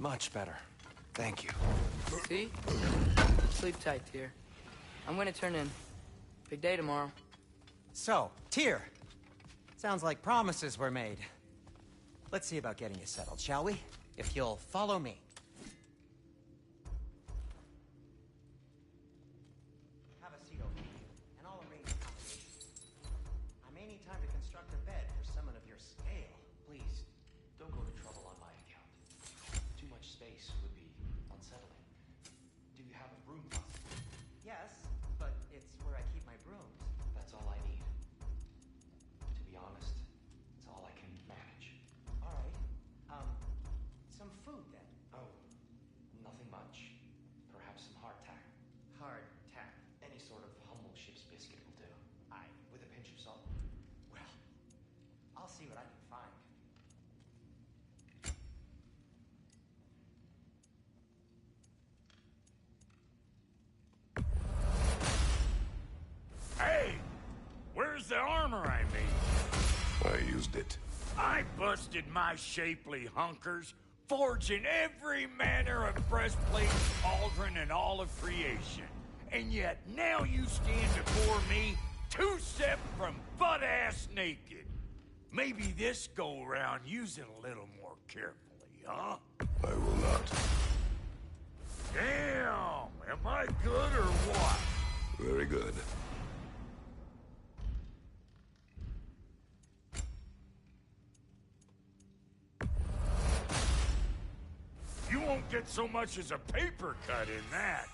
Much better. Thank you. See? Sleep tight, Tyr. I'm gonna turn in. Big day tomorrow. So, Tyr. Sounds like promises were made. Let's see about getting you settled, shall we? If you'll follow me. Have a seat over here, and I'll arrange accommodations. I may need time to construct a bed for someone of your scale. Please, don't go to trouble on my account. Too much space would be unsettling. Do you have a broom closet? Yes, but it's where I keep my brooms. That's all I need. To be honest, it's all I can manage. All right. Some food then. Oh, nothing much. Perhaps some hardtack. Hardtack. Any sort of humble ship's biscuit will do. Aye. With a pinch of salt. Well, I'll see what I can find. Hey! Where's the armor I made? I used it. I busted my shapely hunkers, forging every manner of breastplate, pauldron, and all of creation. And yet now you stand before me, two-step from butt-ass naked. Maybe this go-round use it a little more carefully, huh? I will not. Damn! Am I good or what? Very good. You won't get so much as a paper cut in that.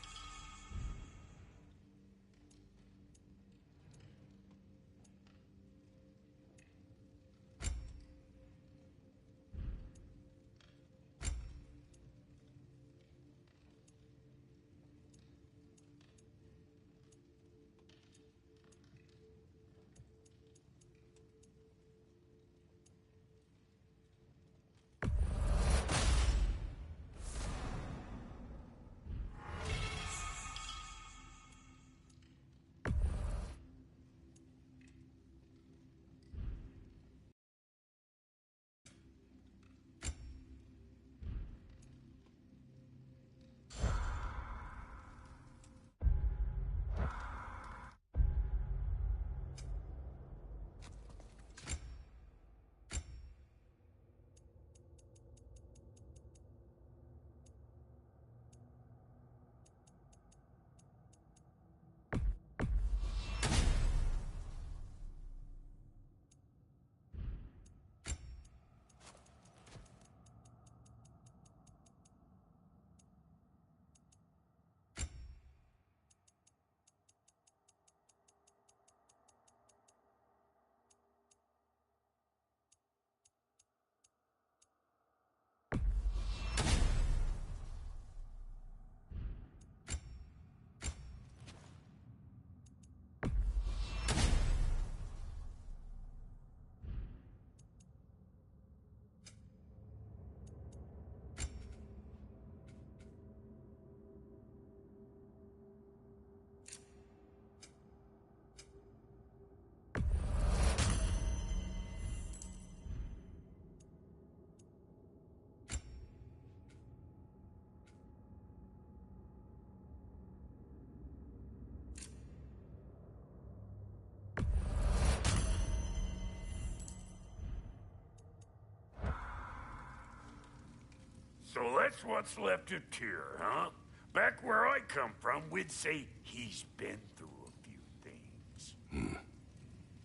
So that's what's left of Tyr, huh? Back where I come from, we'd say he's been through a few things.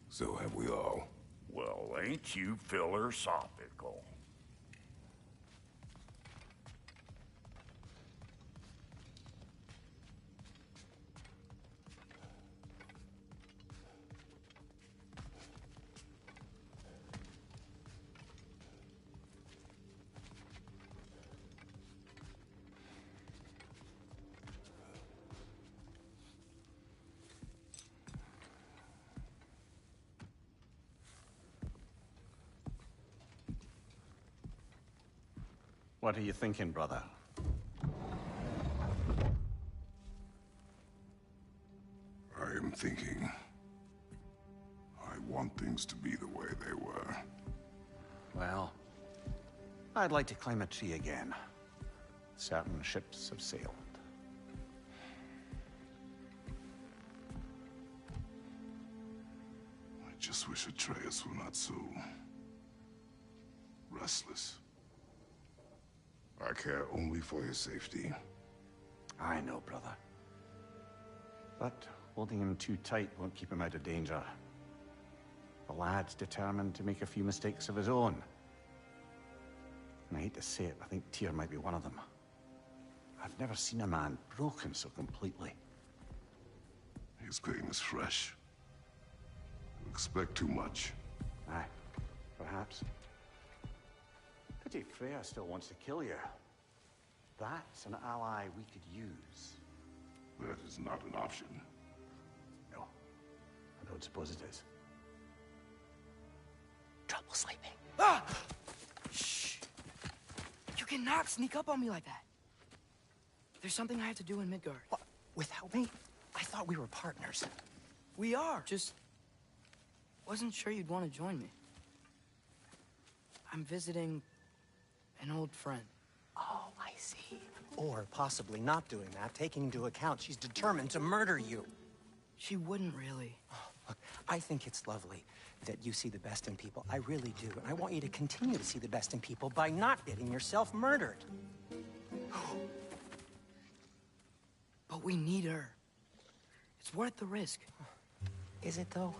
So have we all. Well, ain't you philosophical? What are you thinking, brother? I am thinking. I want things to be the way they were. Well, I'd like to climb a tree again. certain ships have sailed. I just wish Atreus were not so restless. I care only for his safety. I know, brother. But holding him too tight won't keep him out of danger. The lad's determined to make a few mistakes of his own. And I hate to say it, I think Tyr might be one of them. I've never seen a man broken so completely. His pain is fresh. You expect too much. Aye, perhaps. Pity Freya still wants to kill you. That's an ally we could use. That is not an option. No, I don't suppose it is. Trouble sleeping. Ah! Shh! You cannot sneak up on me like that. There's something I have to do in Midgard. What? Without me? I thought we were partners. We are. Just wasn't sure you'd want to join me. I'm visiting an old friend. Oh, I see. Or possibly not doing that, taking into account she's determined to murder you. She wouldn't really. Look, I think it's lovely that you see the best in people. I really do. And I want you to continue to see the best in people by not getting yourself murdered. But we need her. It's worth the risk. Is it, though?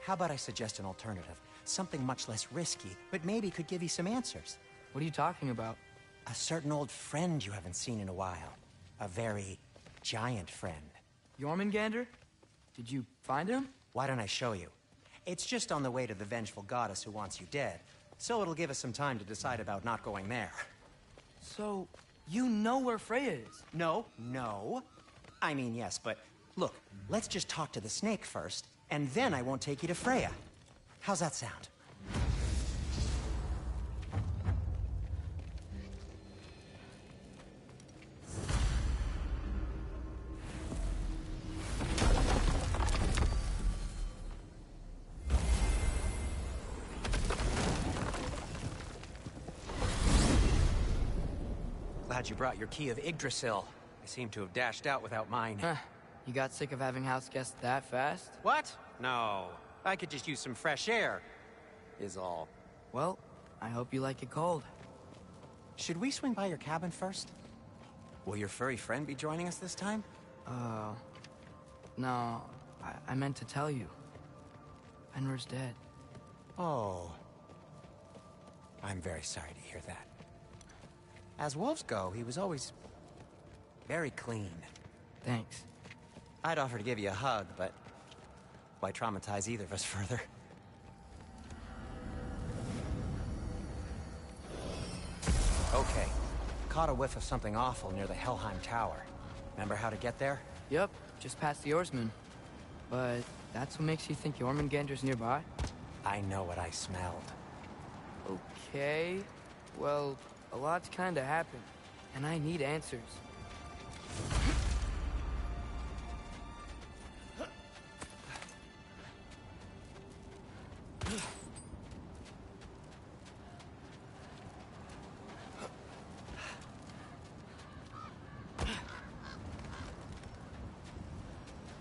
How about I suggest an alternative? Something much less risky, but maybe could give you some answers. What are you talking about? A certain old friend you haven't seen in a while. A very giant friend. Jormungandr? Did you find him? Why don't I show you? It's just on the way to the vengeful goddess who wants you dead, so it'll give us some time to decide about not going there. So, you know where Freya is? No. I mean, yes, but look, let's just talk to the snake first, and then I won't take you to Freya. How's that sound? Glad you brought your key of Yggdrasil. I seem to have dashed out without mine. You got sick of having house guests that fast? What? No. I could just use some fresh air, is all. Well, I hope you like it cold. Should we swing by your cabin first? Will your furry friend be joining us this time? No. I meant to tell you. Fenrir's dead. Oh. I'm very sorry to hear that. As wolves go, he was always very clean. Thanks. I'd offer to give you a hug, but why traumatize either of us further? Okay. Caught a whiff of something awful near the Helheim Tower. Remember how to get there? Yep, just past the oarsman. But that's what makes you think Jormungandr's nearby? I know what I smelled. Okay. Well, a lot's kinda happened, and I need answers.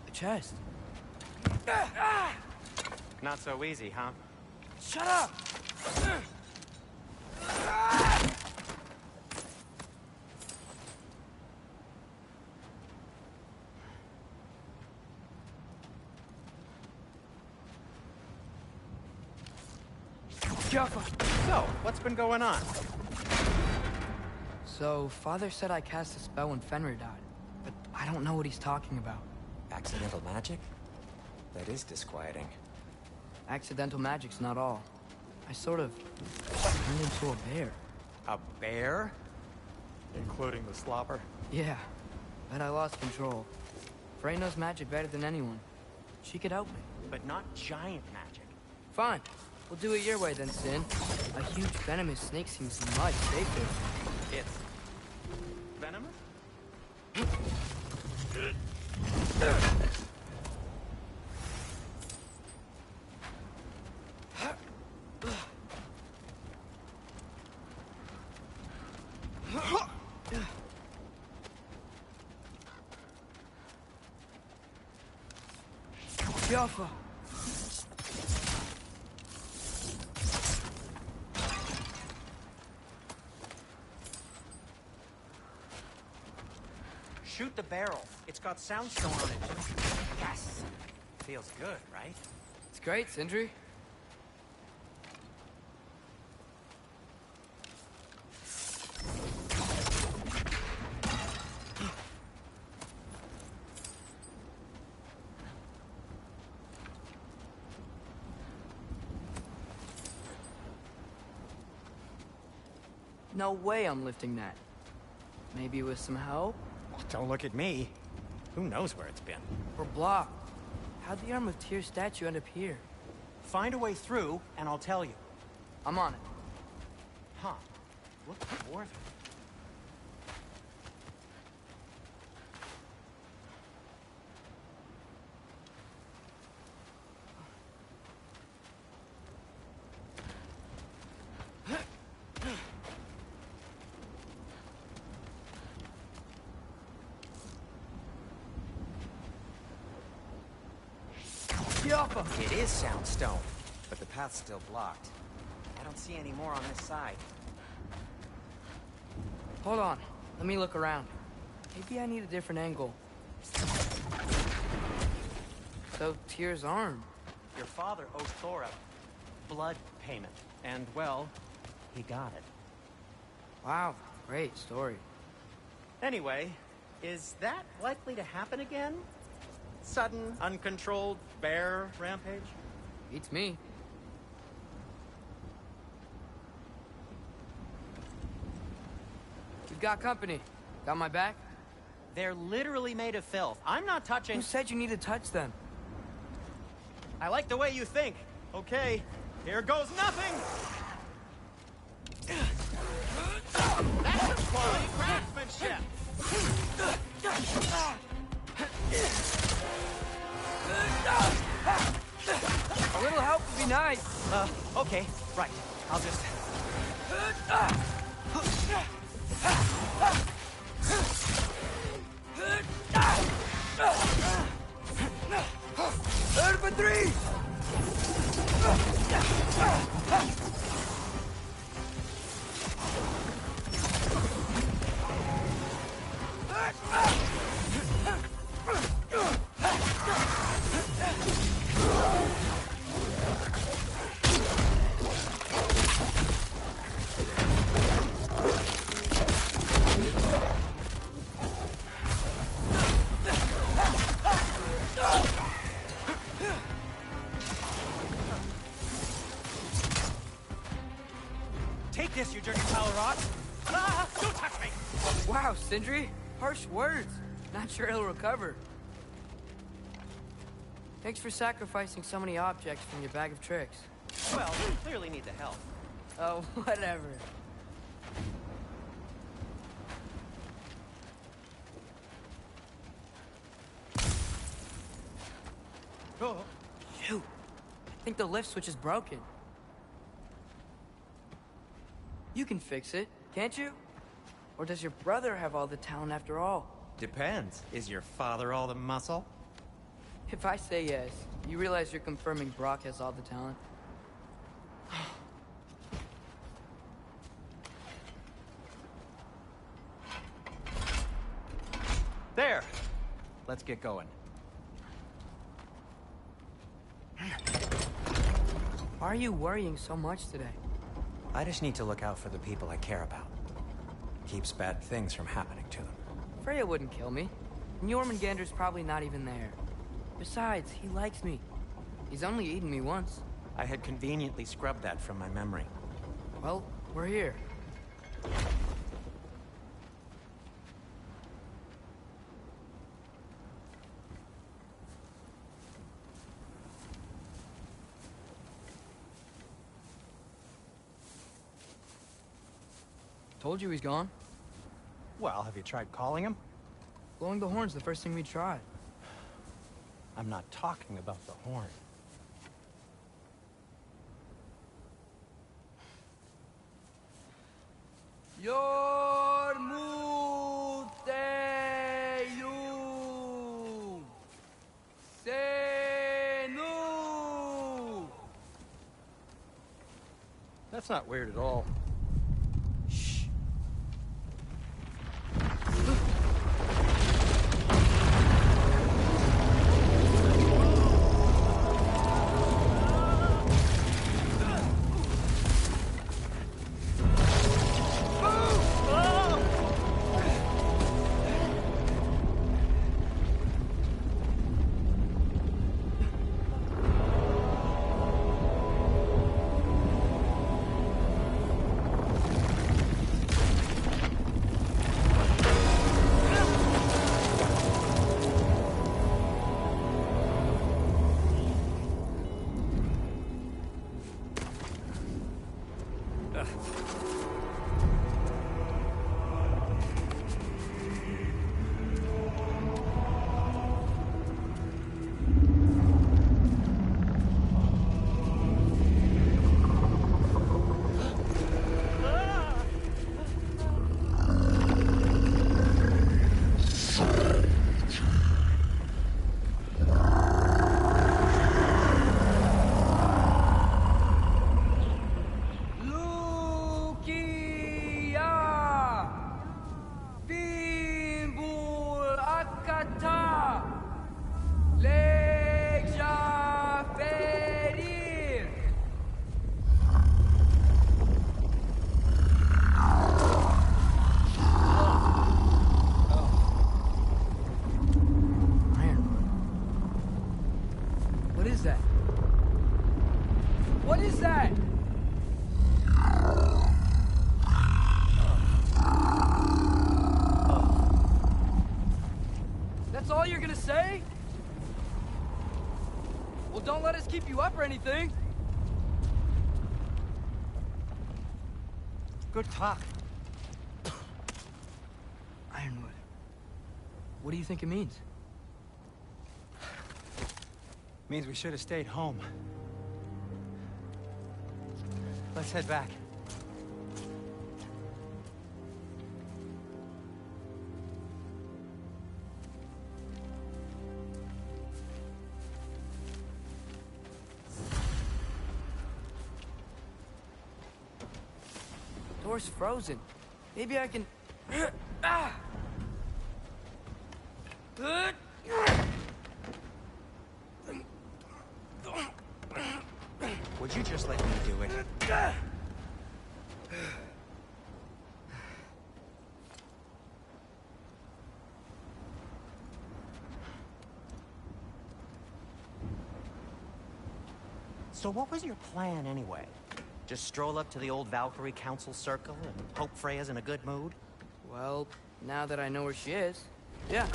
The chest. Not so easy, huh? Shut up! So, what's been going on? So, Father said I cast a spell when Fenrir died, but I don't know what he's talking about. Accidental magic? That is disquieting. Accidental magic's not all. I sort of turned into a bear. A bear? Including the slobber? Yeah, but I lost control. Frey knows magic better than anyone. She could help me. But not giant magic. Fine. We'll do it your way then, Sin. A huge venomous snake seems much safer. It's venomous? Jaffa. Shoot the barrel. It's got soundstone on it. Yes. Feels good, right? It's great, Sindri. No way I'm lifting that. Maybe with some help? Don't look at me. Who knows where it's been? We're blocked. How'd the Arm of Tyr statue end up here? Find a way through, and I'll tell you. I'm on it. Huh. Look dwarven. Jaffa! It is soundstone, but the path's still blocked. I don't see any more on this side. Hold on. Let me look around. Maybe I need a different angle. So, Tyr's arm. Your father owed Thor a blood payment, and, well, he got it. Wow, great story. Anyway, is that likely to happen again? Sudden, uncontrolled bear rampage? Beats me. You've got company. Got my back? They're literally made of filth. I'm not touching... Who said you need to touch them? I like the way you think. Okay, here goes nothing! That's some quality craftsmanship! A little help would be nice. Okay, right. I'll just... Urban 3! Take this, you dirty power rod! Ah, don't touch me! Wow, Sindri. Harsh words. Not sure he'll recover. Thanks for sacrificing so many objects from your bag of tricks. Well, we clearly need the help. Oh, whatever. Oh. Shoot. I think the lift switch is broken. You can fix it, can't you? Or does your brother have all the talent after all? Depends. Is your father all the muscle? If I say yes, you realize you're confirming Brock has all the talent? There! Let's get going. Why are you worrying so much today? I just need to look out for the people I care about. Keeps bad things from happening to them. Freya wouldn't kill me. And Jormungandr's probably not even there. Besides, he likes me. He's only eaten me once. I had conveniently scrubbed that from my memory. Well, we're here. Told you he's gone. Well, have you tried calling him? Blowing the horn's the first thing we tried. I'm not talking about the horn. That's not weird at all. Shh. What is that? That's all you're gonna say? Well, don't let us keep you up or anything. Good talk. Ironwood. What do you think it means? Means we should have stayed home. Let's head back. Door's frozen. Maybe I can... Ah! Would you just let me do it? So what was your plan anyway? Just stroll up to the old Valkyrie Council Circle and hope Freya's in a good mood? Well, now that I know where she is, yeah,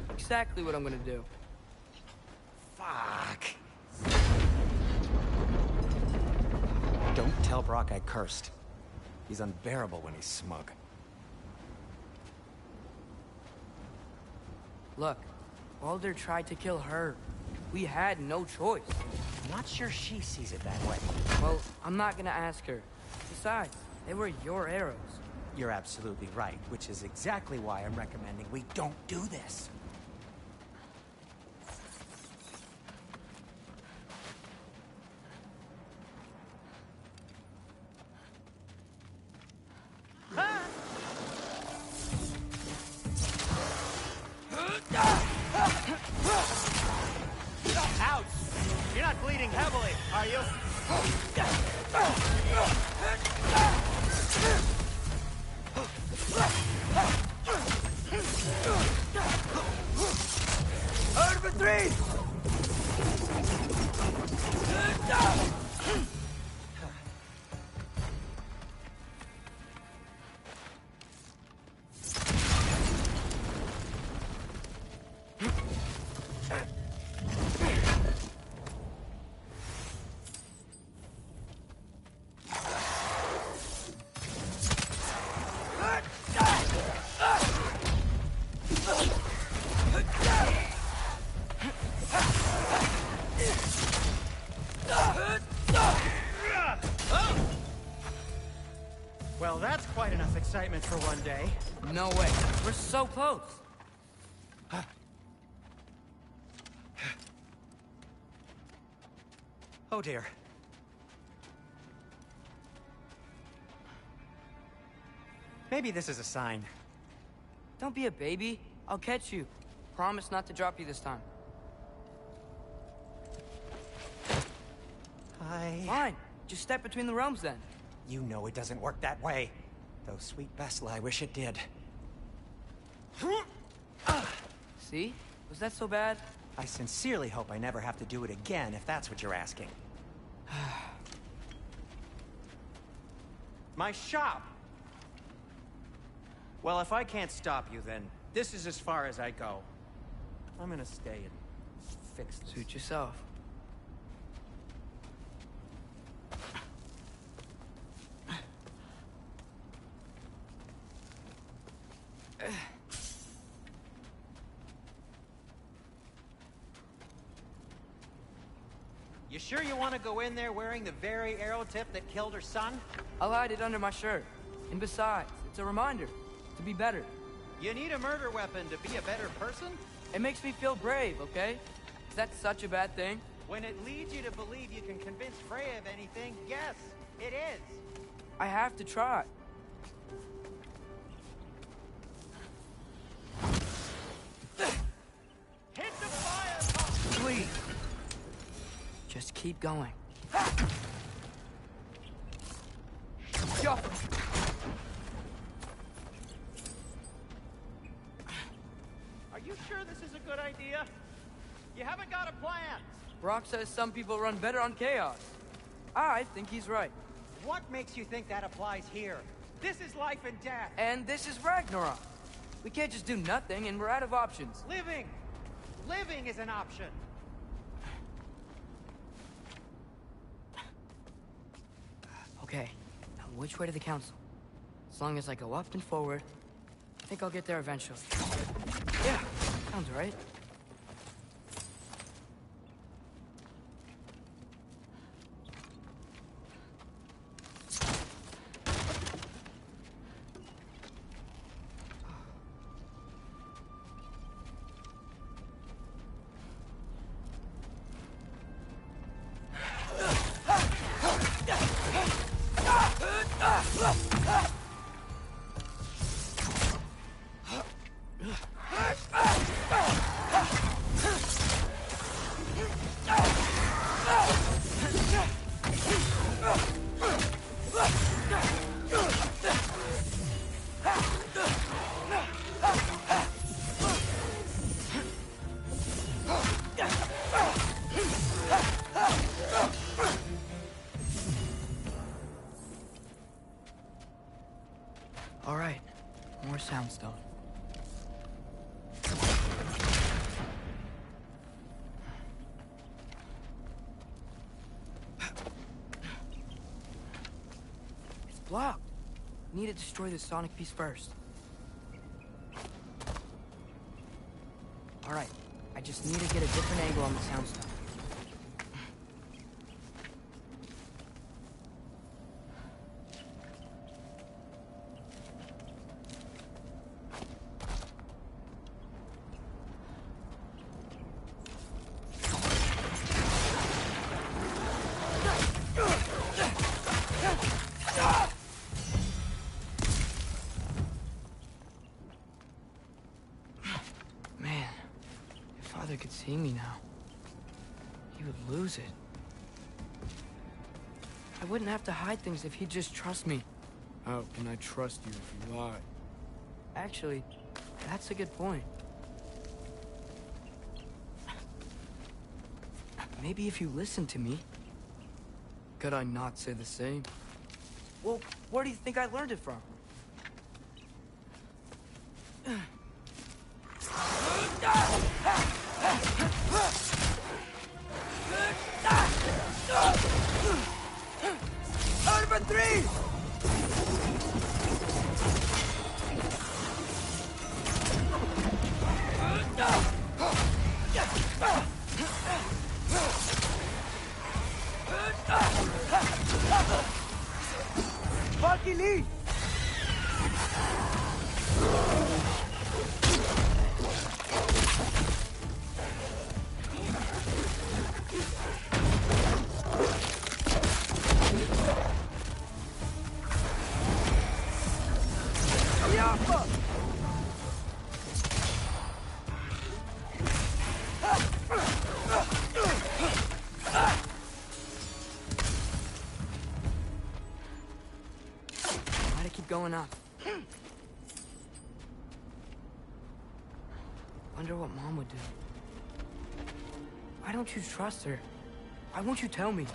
exactly what I'm gonna do. Fuck. Don't tell Brock I cursed. He's unbearable when he's smug. Look, Baldur tried to kill her. We had no choice. I'm not sure she sees it that way. Well, I'm not gonna ask her. Besides, they were your arrows. You're absolutely right, which is exactly why I'm recommending we don't do this. Ouch! You're not bleeding heavily, are you? Out for three! excitement for one day. No way. We're so close. Oh dear. Maybe this is a sign. Don't be a baby. I'll catch you. Promise not to drop you this time. Fine. Just step between the realms then. You know it doesn't work that way. Though, sweet Bessel, I wish it did. See? Was that so bad? I sincerely hope I never have to do it again, if that's what you're asking. My shop! Well, if I can't stop you, then this is as far as I go. I'm gonna stay and fix this. Suit yourself. You sure you want to go in there wearing the very arrow tip that killed her son? I'll hide it under my shirt. And besides, it's a reminder to be better. You need a murder weapon to be a better person? It makes me feel brave, okay? Is that such a bad thing? When it leads you to believe you can convince Freya of anything, yes, it is. I have to try. Hit the fire! Please. Just keep going. Yo. Are you sure this is a good idea? You haven't got a plan. Brock says some people run better on chaos. I think he's right. What makes you think that applies here? This is life and death. And this is Ragnarok. We can't just do nothing, and we're out of options. Living! Living is an option. Okay, now which way to the council? As long as I go up and forward, I think I'll get there eventually. Yeah, sounds right. All right, more soundstone. It's blocked. Need to destroy the sonic piece first. All right, I just need to get a different angle on the soundstone. Man, if Father could see me now, he would lose it. I wouldn't have to hide things if he'd just trust me. How can I trust you if you lie? Actually, that's a good point. Maybe if you listen to me. Could I not say the same? Well, where do you think I learned it from? Urban 3! Fucking lead! keep going up. Wonder what Mom would do. Why don't you trust her? Why won't you tell me?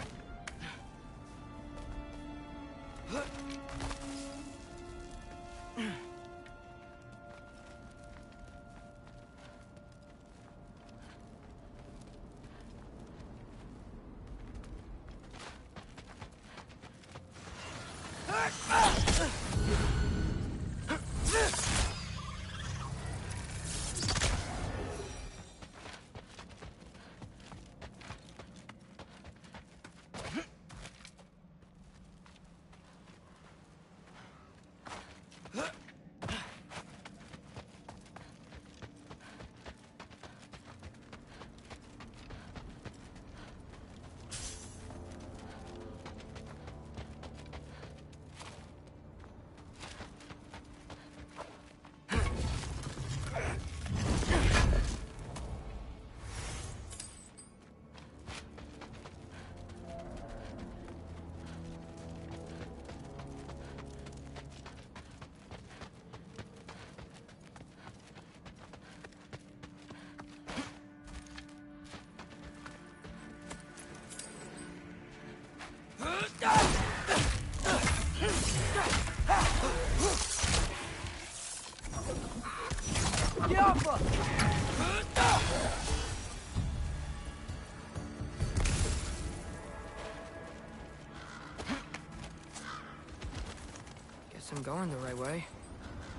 Guess I'm going the right way.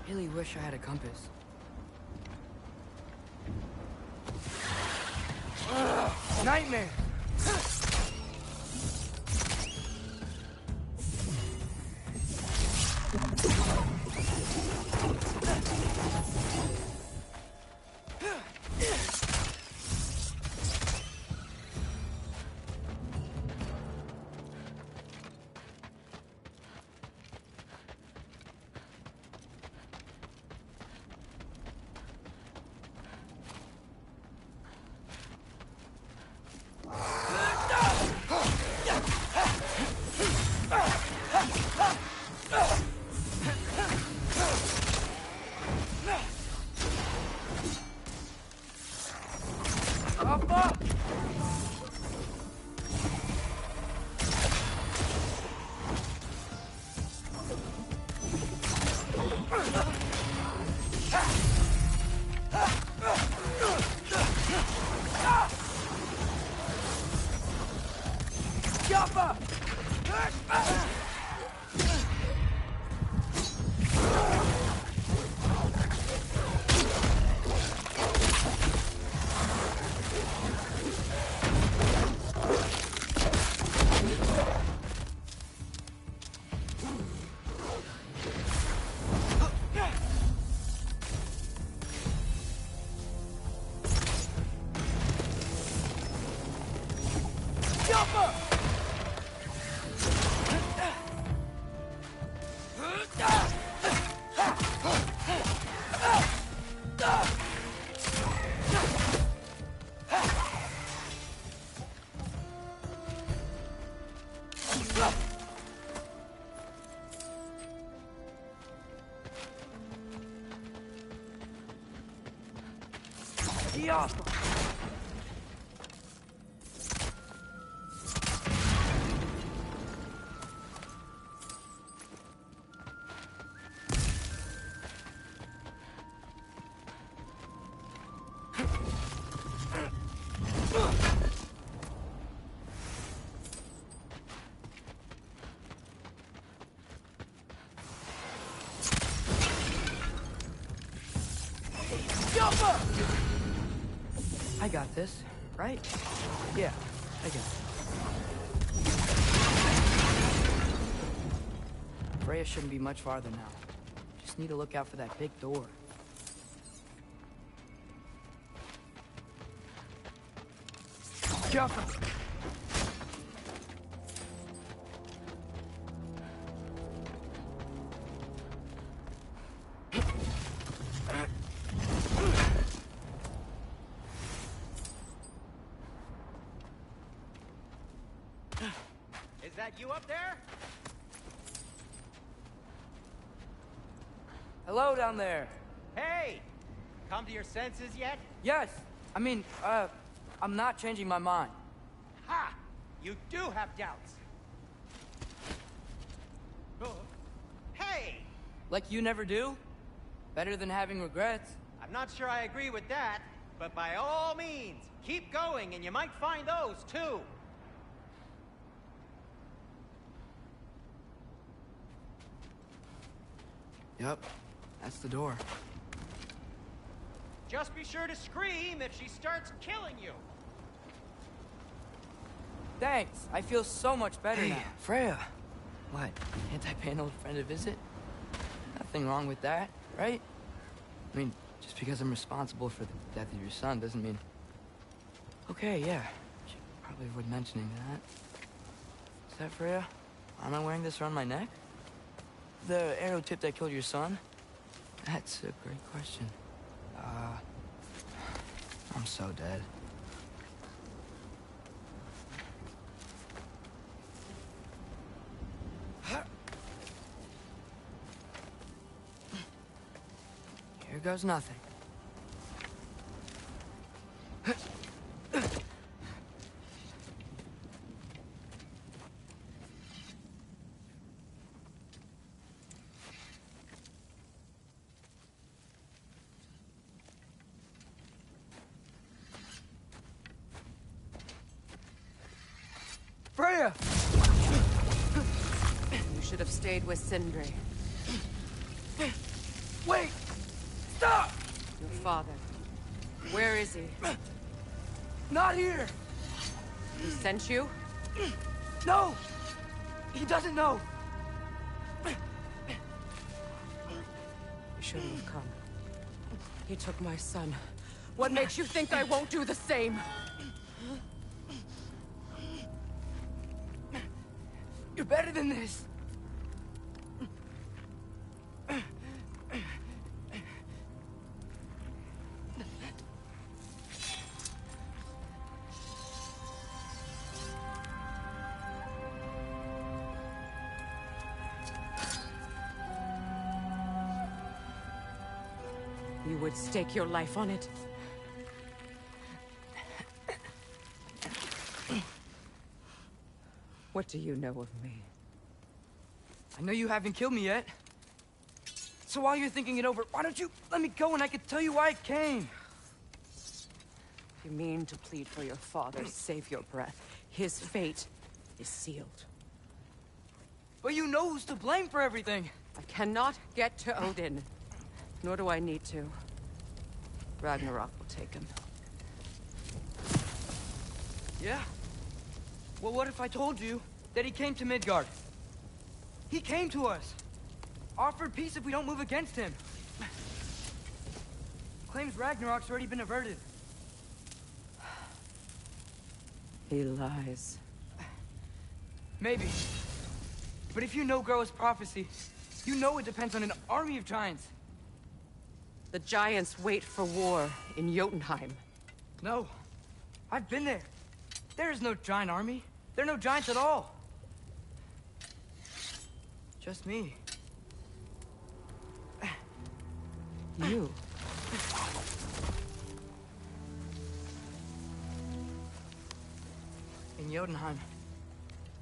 Really wish I had a compass. Nightmare! I got this, right? Yeah, I got it. Freya shouldn't be much farther now. Just need to look out for that big door. Jump! Is that you up there? Hello down there. Hey! Come to your senses yet? Yes. I mean, I'm not changing my mind. Ha! You do have doubts. Oh. Hey! Like you never do? Better than having regrets. I'm not sure I agree with that, but by all means, keep going and you might find those too. Yep, that's the door. Just be sure to scream if she starts killing you. Thanks, I feel so much better Hey, now. Freya. What, can't I pay an old friend a visit? Nothing wrong with that, right? I mean, just because I'm responsible for the death of your son doesn't mean... Okay, yeah, should probably avoid mentioning that. Is that Freya? Am I wearing this around my neck? The arrow tip that killed your son? That's a great question. I'm so dead. Here goes nothing. Freya! You should have stayed with Sindri. Wait! Stop! Your father. Where is he? Not here! He sent you? No! He doesn't know! You shouldn't have come. He took my son. What makes you think I won't do the same? You're better than this! You would stake your life on it? What do you know of me? I know you haven't killed me yet. So while you're thinking it over, why don't you let me go and I can tell you why I came? You mean to plead for your father, save your breath. His fate is sealed. But you know who's to blame for everything. I cannot get to Odin. Nor do I need to. Ragnarok will take him. Yeah? Well, what if I told you that he came to Midgard? He came to us. Offered peace if we don't move against him. Claims Ragnarok's already been averted. He lies. Maybe. But if you know Groa's prophecy, you know it depends on an army of giants. The giants wait for war in Jotunheim. No. I've been there. There is no giant army. There are no giants at all. Just me. You? In Jotunheim,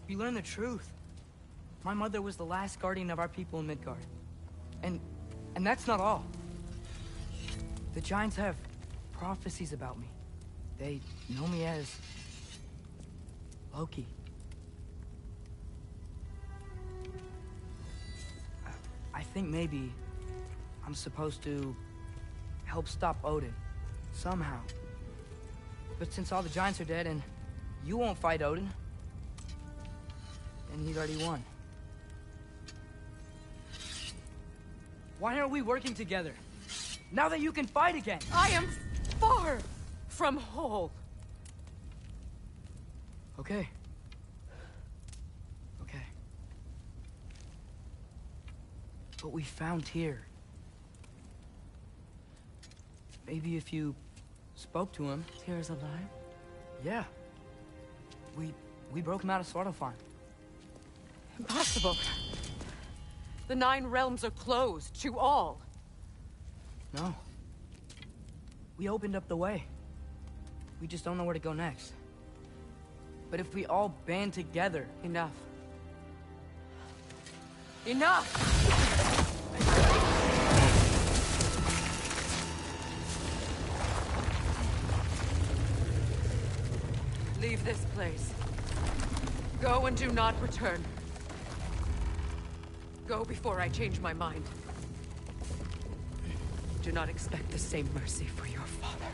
we learn the truth. My mother was the last guardian of our people in Midgard. And that's not all. The giants have prophecies about me. They know me as Loki. I think maybe I'm supposed to help stop Odin, somehow. But since all the giants are dead and you won't fight Odin, then he's already won. Why aren't we working together? Now that you can fight again! I am far from whole. Okay. Okay. But we found Tyr. Maybe if you spoke to him... Tyr's alive? Yeah. We broke him out of Svartalfheim. Impossible. The 9 realms are closed to all. No. We opened up the way. We just don't know where to go next. But if we all band together... Enough. Enough! Leave this place. Go and do not return. Go before I change my mind. Do not expect the same mercy for your father.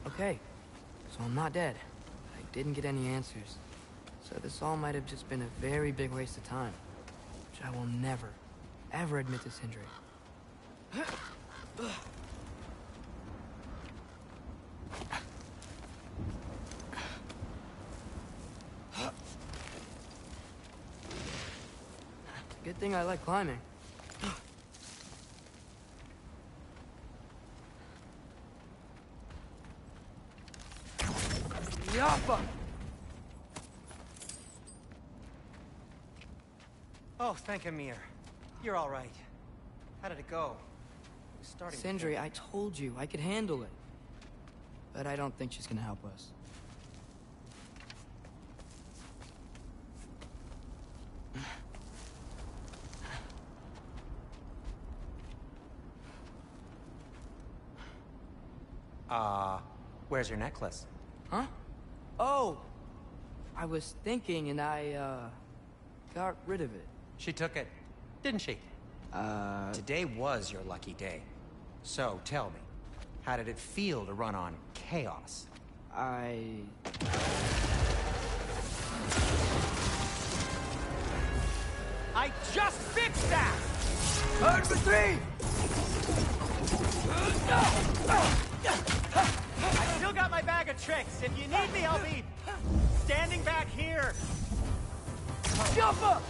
Okay, so I'm not dead. I didn't get any answers. So this all might have just been a very big waste of time. Which I will never, ever admit to Sindri. Good thing I like climbing. Yappa! Oh, thank Amir. You're all right. How did it go? It was starting to Sindri, think- I told you I could handle it. But I don't think she's gonna help us. Where's your necklace? Huh? Oh! I was thinking and I, got rid of it. She took it, didn't she? Today was your lucky day. So, tell me, how did it feel to run on chaos? I just fixed that! Hard for three! I still got my bag of tricks. If you need me, I'll be standing back here. Jump up!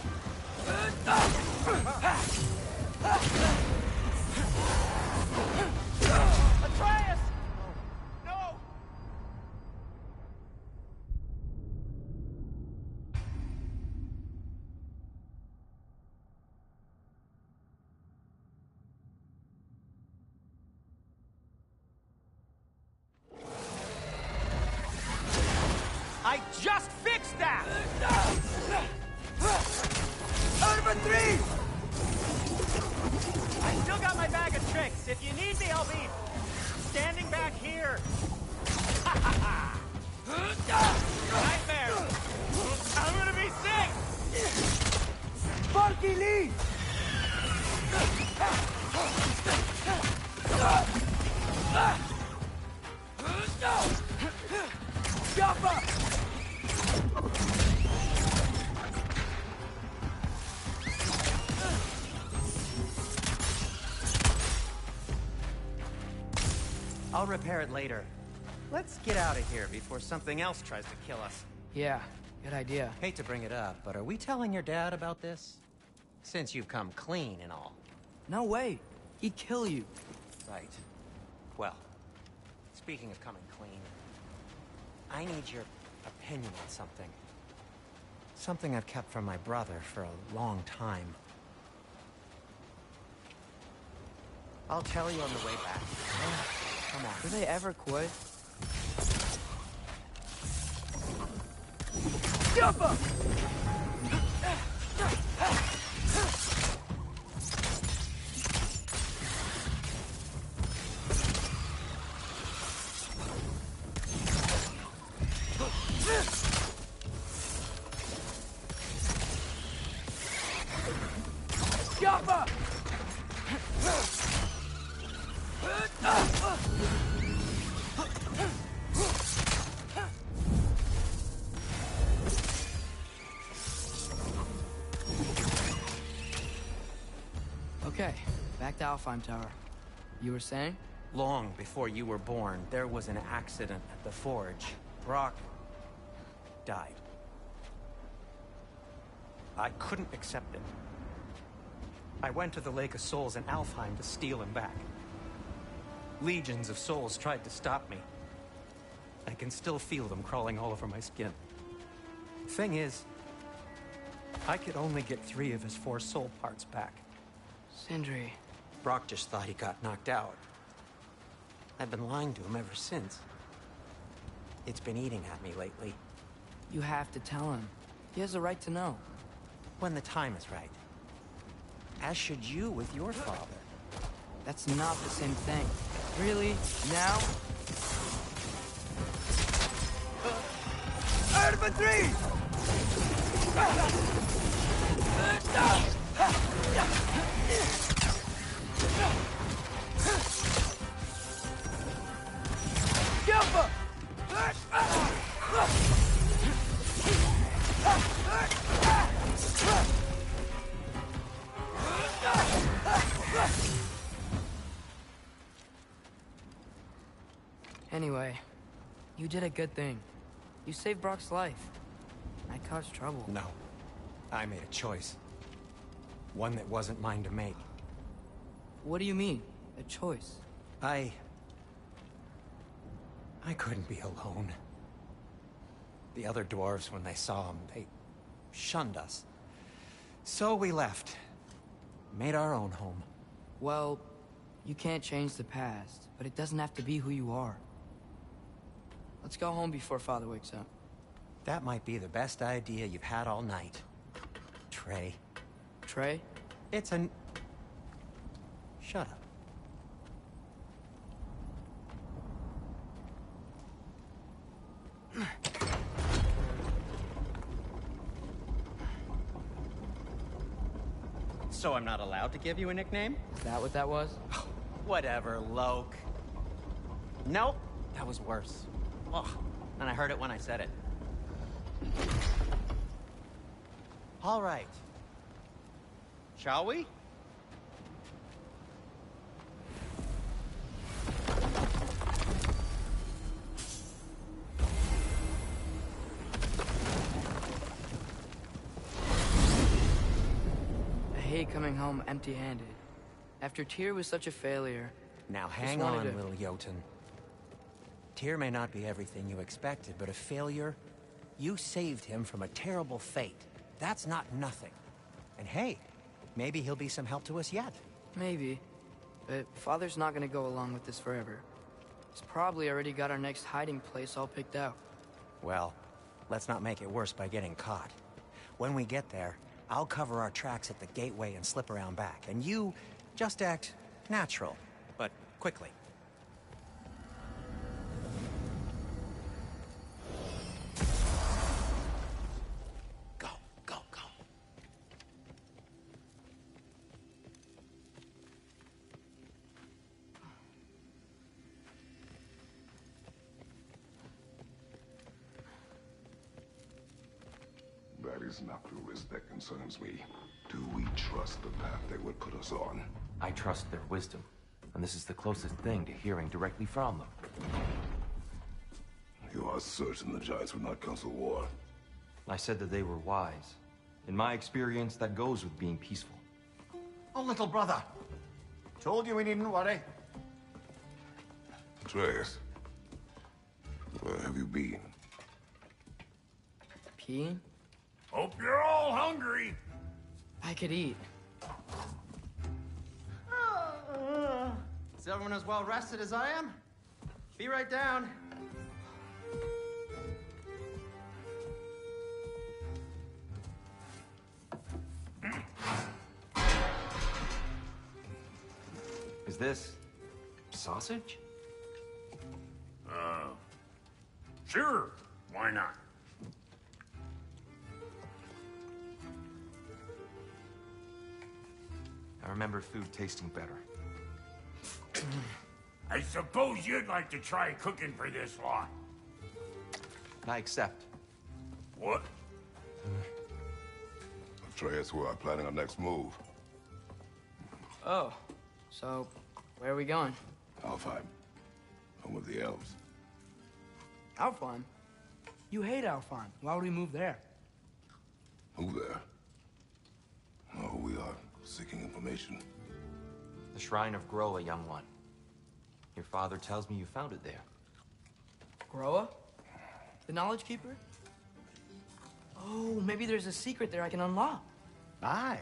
Atreus! No! I just fixed that! Over three! I still got my bag of tricks. If you need me, I'll be standing back here. Nightmare! I'm gonna be sick! Sparky Lee! Jump up! I'll repair it later. Let's get out of here before something else tries to kill us. Yeah, good idea. Hate to bring it up, but are we telling your dad about this? Since you've come clean and all. No way. He'd kill you. Right. Well, speaking of coming clean, I need your opinion on something. Something I've kept from my brother for a long time. I'll tell you on the way back. Come on. Do they ever quit? Jump up! Jump to Alfheim Tower. You were saying? Long before you were born, there was an accident at the forge. Brock died. I couldn't accept it. I went to the Lake of Souls in Alfheim to steal him back. Legions of souls tried to stop me. I can still feel them crawling all over my skin. Thing is, I could only get 3 of his 4 soul parts back. Sindri. Brock just thought he got knocked out. I've been lying to him ever since. It's been eating at me lately. You have to tell him. He has a right to know. When the time is right. As should you with your father. That's not the same thing. Really? Now? Infantry! Jumper! Anyway, you did a good thing. You saved Brock's life. I caused trouble. No. I made a choice. One that wasn't mine to make. What do you mean? A choice? I couldn't be alone. The other dwarves, when they saw him, they shunned us. So we left. Made our own home. Well, you can't change the past, but it doesn't have to be who you are. Let's go home before Father wakes up. That might be the best idea you've had all night. Trey. Trey? It's an... Shut up. So I'm not allowed to give you a nickname? Is that what that was? Whatever, Loke. Nope, that was worse. Ugh, and I heard it when I said it. All right. Shall we? I hate coming home empty-handed. After Tyr was such a failure... Now just hang wanted on, to- little Jotun. Tyr may not be everything you expected, but a failure? You saved him from a terrible fate. That's not nothing. And hey, maybe he'll be some help to us yet. Maybe. But Father's not gonna go along with this forever. He's probably already got our next hiding place all picked out. Well, let's not make it worse by getting caught. When we get there, I'll cover our tracks at the gateway and slip around back. And you just act natural, but quickly. Go, go, go. That is not the risk that concerns me. Do we trust the path they would put us on? I trust their wisdom, and this is the closest thing to hearing directly from them. You are certain the Giants would not counsel war? I said that they were wise. In my experience, that goes with being peaceful. Oh, little brother. Told you we needn't worry. Atreus, where have you been? Peeing? Hope you're all hungry. I could eat. Is everyone as well rested as I am? Be right down. Is this... sausage? Sure, why not? I remember food tasting better. I suppose you'd like to try cooking for this lot. I accept. What? Atreus, we are planning our next move. Oh, So, where are we going? Alfheim. Home of the elves. Alfheim? You hate Alfheim. Why would we move there? Who there? Oh, we are seeking information. The Shrine of Groa, young one. Your father tells me you found it there. Groa? The Knowledge Keeper? Oh, maybe there's a secret there I can unlock. Aye.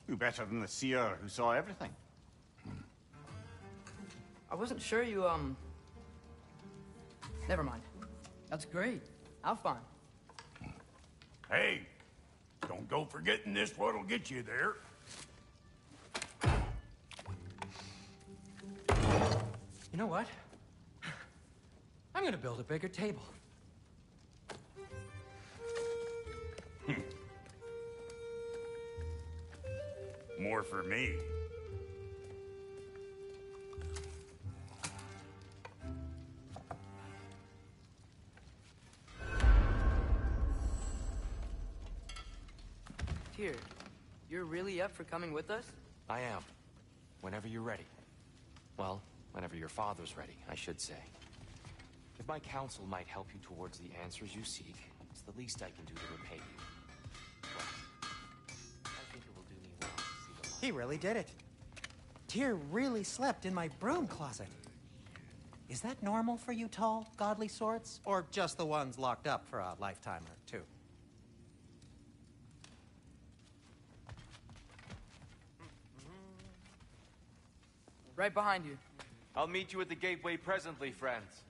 Who better than the seer who saw everything? I wasn't sure you, Never mind. That's great. Alfheim. Hey, don't go forgetting this what'll get you there. You know what? I'm gonna build a bigger table. More for me. Tyr, you're really up for coming with us? I am. Whenever you're ready. Well, whenever your father's ready, I should say. If my counsel might help you towards the answers you seek, it's the least I can do to repay you. Well, I think it will do me well to see the light. He really did it. Tyr really slept in my broom closet. Is that normal for you tall, godly sorts? Or just the ones locked up for a lifetime or two? Right behind you. I'll meet you at the gateway presently, friends.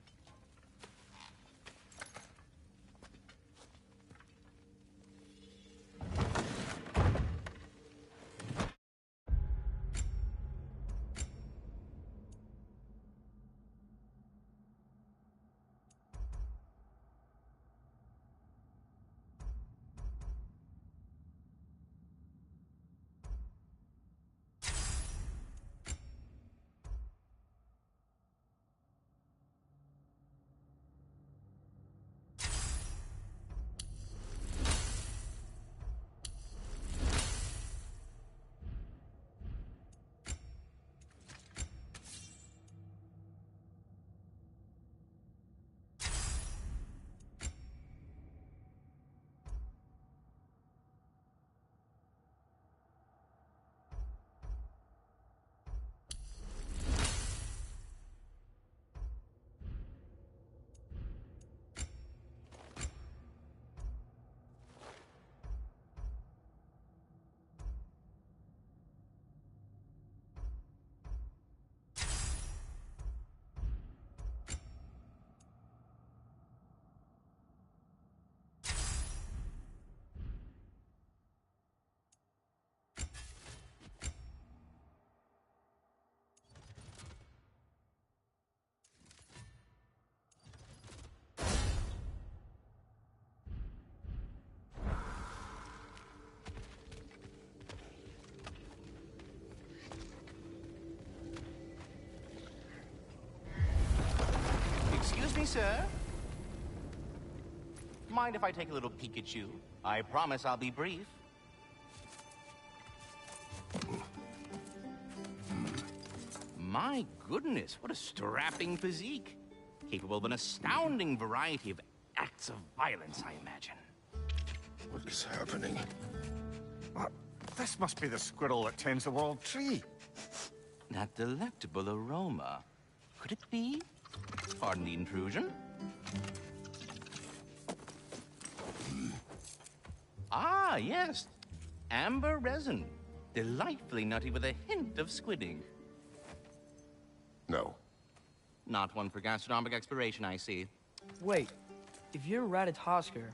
Excuse me, sir. Mind if I take a little peek at you? I promise I'll be brief. My goodness, what a strapping physique. Capable of an astounding variety of acts of violence, I imagine. What is happening? This must be the squirrel that tends the world tree. That delectable aroma. Could it be? Pardon the intrusion. Ah, yes. Amber resin. Delightfully nutty with a hint of squidding. No. Not one for gastronomic exploration, I see. Wait, if you're Ratatoskr,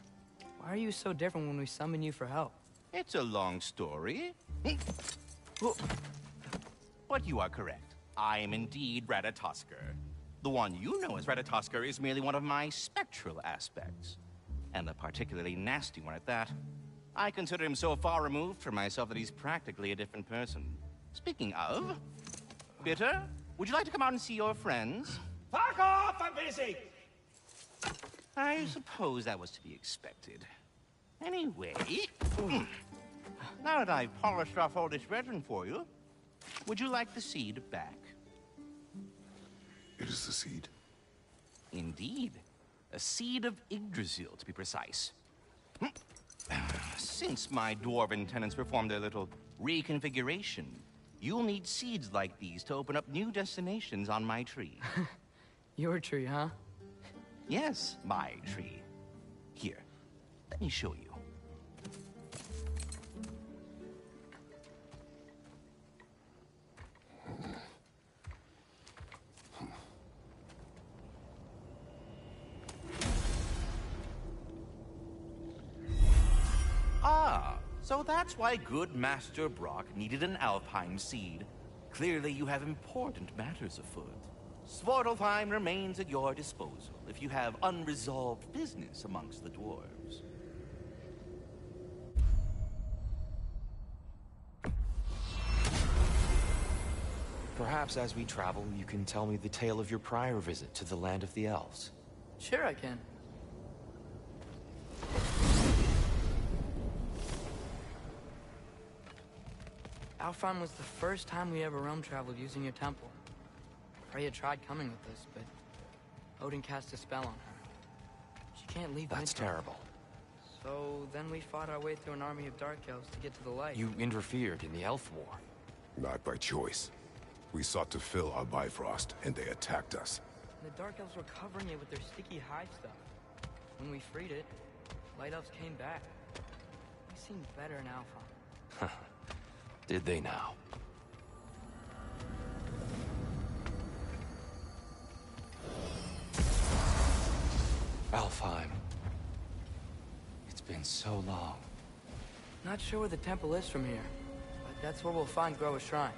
why are you so different when we summon you for help? It's a long story. But you are correct. I am indeed Ratatoskr. The one you know as Ratatoskr is merely one of my spectral aspects. And a particularly nasty one at that. I consider him so far removed from myself that he's practically a different person. Speaking of... Bitter, would you like to come out and see your friends? Fuck off! I'm busy! I suppose that was to be expected. Anyway... now that I've polished off all this resin for you, Would you like the seed back? It is the seed. Indeed. A seed of Yggdrasil, to be precise. Since my dwarven tenants performed their little reconfiguration, you'll need seeds like these to open up new destinations on my tree. Your tree, huh? Yes, my tree. Here, let me show you. Ah, so that's why good Master Brock needed an Alfheim seed. Clearly you have important matters afoot. Svartalfheim remains at your disposal if you have unresolved business amongst the dwarves. Perhaps as we travel, you can tell me the tale of your prior visit to the land of the elves. Sure I can. Alfheim was the first time we ever realm traveled using your temple. Freya tried coming with us, but Odin cast a spell on her. She can't leave. That's terrible. So then we fought our way through an army of dark elves to get to the light. You interfered in the elf war. Not by choice. We sought to fill our Bifrost, and they attacked us. And the dark elves were covering it with their sticky hide stuff. When we freed it, light elves came back. They seemed better in Alfheim. Did they now? Alfheim. It's been so long. Not sure where the temple is from here, but that's where we'll find Groa's shrine.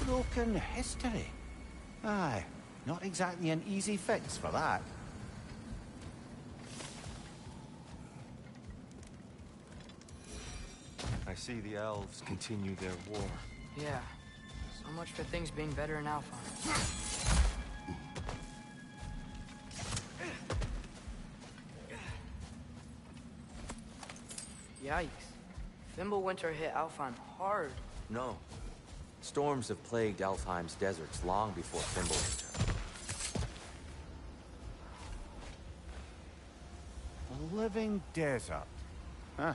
Broken history. Aye, not exactly an easy fix for that. I see the elves continue their war. Yeah, so much for things being better in Alfheim. Yikes. Fimbulwinter hit Alfheim hard. No. Storms have plagued Alfheim's deserts long before Fimbulwinter. A living desert. Huh?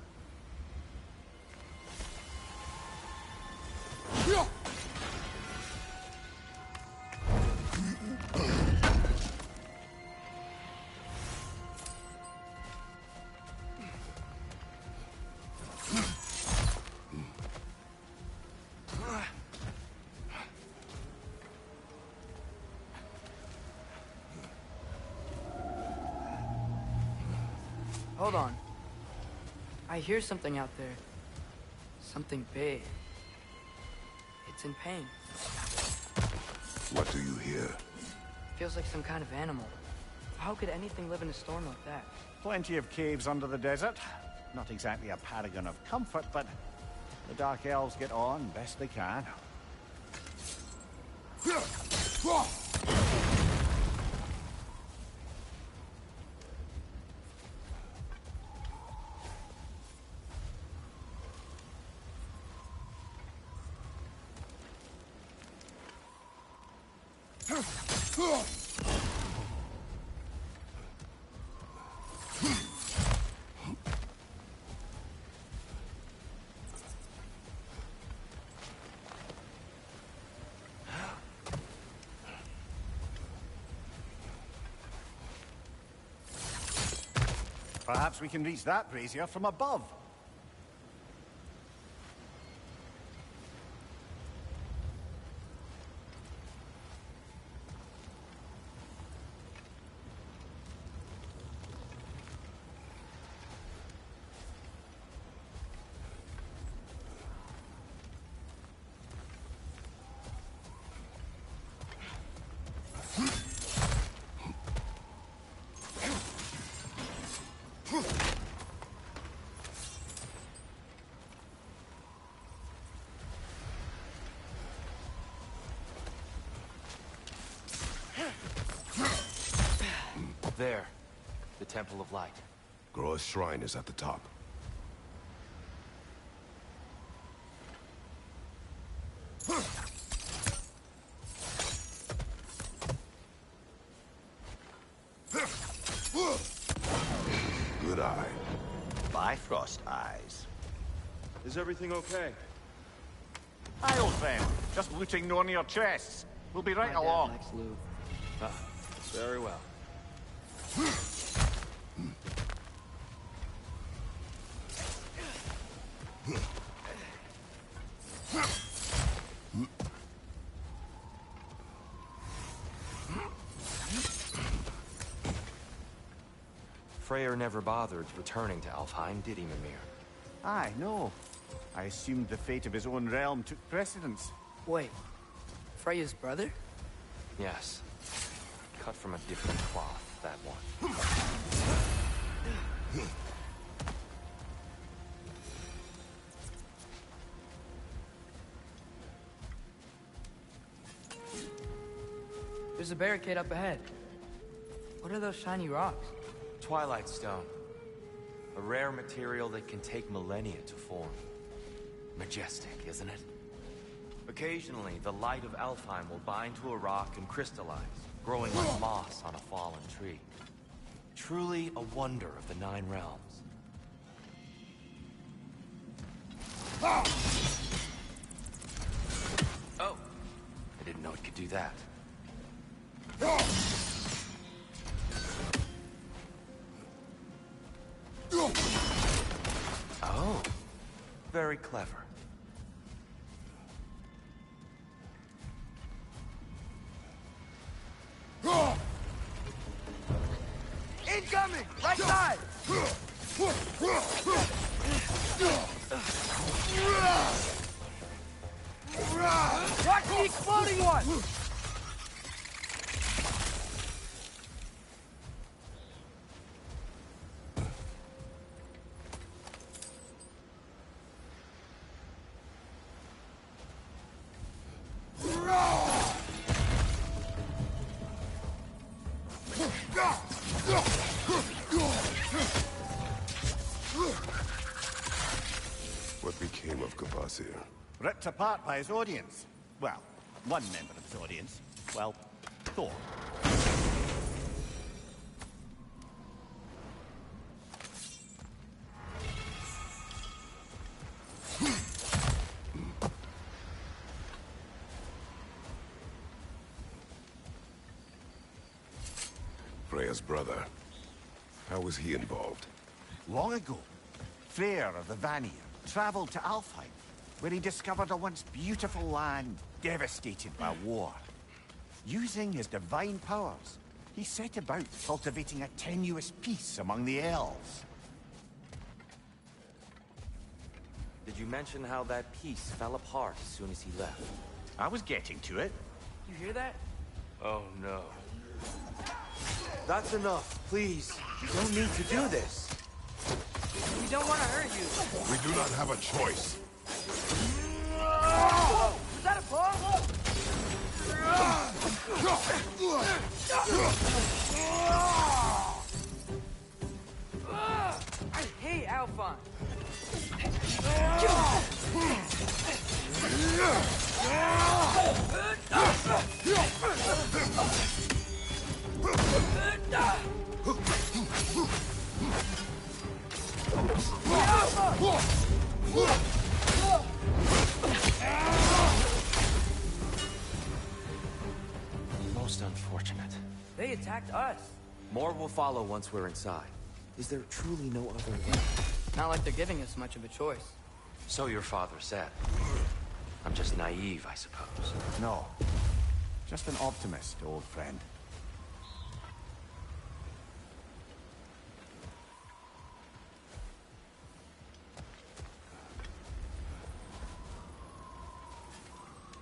Hold on. I hear something out there. Something big. It's in pain. What do you hear? Feels like some kind of animal. How could anything live in a storm like that? Plenty of caves under the desert. Not exactly a paragon of comfort, but the Dark Elves get on best they can. Perhaps we can reach that brazier from above. There. The Temple of Light. Groa's shrine is at the top. Good eye. Bifrost eyes. Is everything okay? Aye, old friend. Just looting one of your chests. We'll be right My dad along. likes Lou. Very well. Freyr never bothered returning to Alfheim, did he, Mimir? Aye, no. I assumed the fate of his own realm took precedence. Wait, Freya's brother? Yes. Cut from a different cloth, that one. There's a barricade up ahead. What are those shiny rocks? Twilight Stone. A rare material that can take millennia to form. Majestic, isn't it? Occasionally, the light of Alfheim will bind to a rock and crystallize, growing like moss on a fallen tree. Truly a wonder of the Nine Realms. Oh! I didn't know it could do that. Oh, very clever. Incoming! Right side! Watch the exploding one! What became of Kvasir? Ripped apart by his audience. Well, one member of his audience. Well, Thor. Freya's brother. How was he involved? Long ago, Freyr of the Vanir traveled to Alfheim, where he discovered a once beautiful land devastated by war. Using his divine powers, he set about cultivating a tenuous peace among the elves. Did you mention how that piece fell apart as soon as he left? I was getting to it. You hear that? Oh no. That's enough, please. You don't need to do this. We don't want to hurt you. We do not have a choice. Was that a bomb? I hate Alphon. Most unfortunate. They attacked us. More will follow once we're inside. Is there truly no other way? Not like they're giving us much of a choice. So your father said. I'm just naive, I suppose. No. Just an optimist, old friend.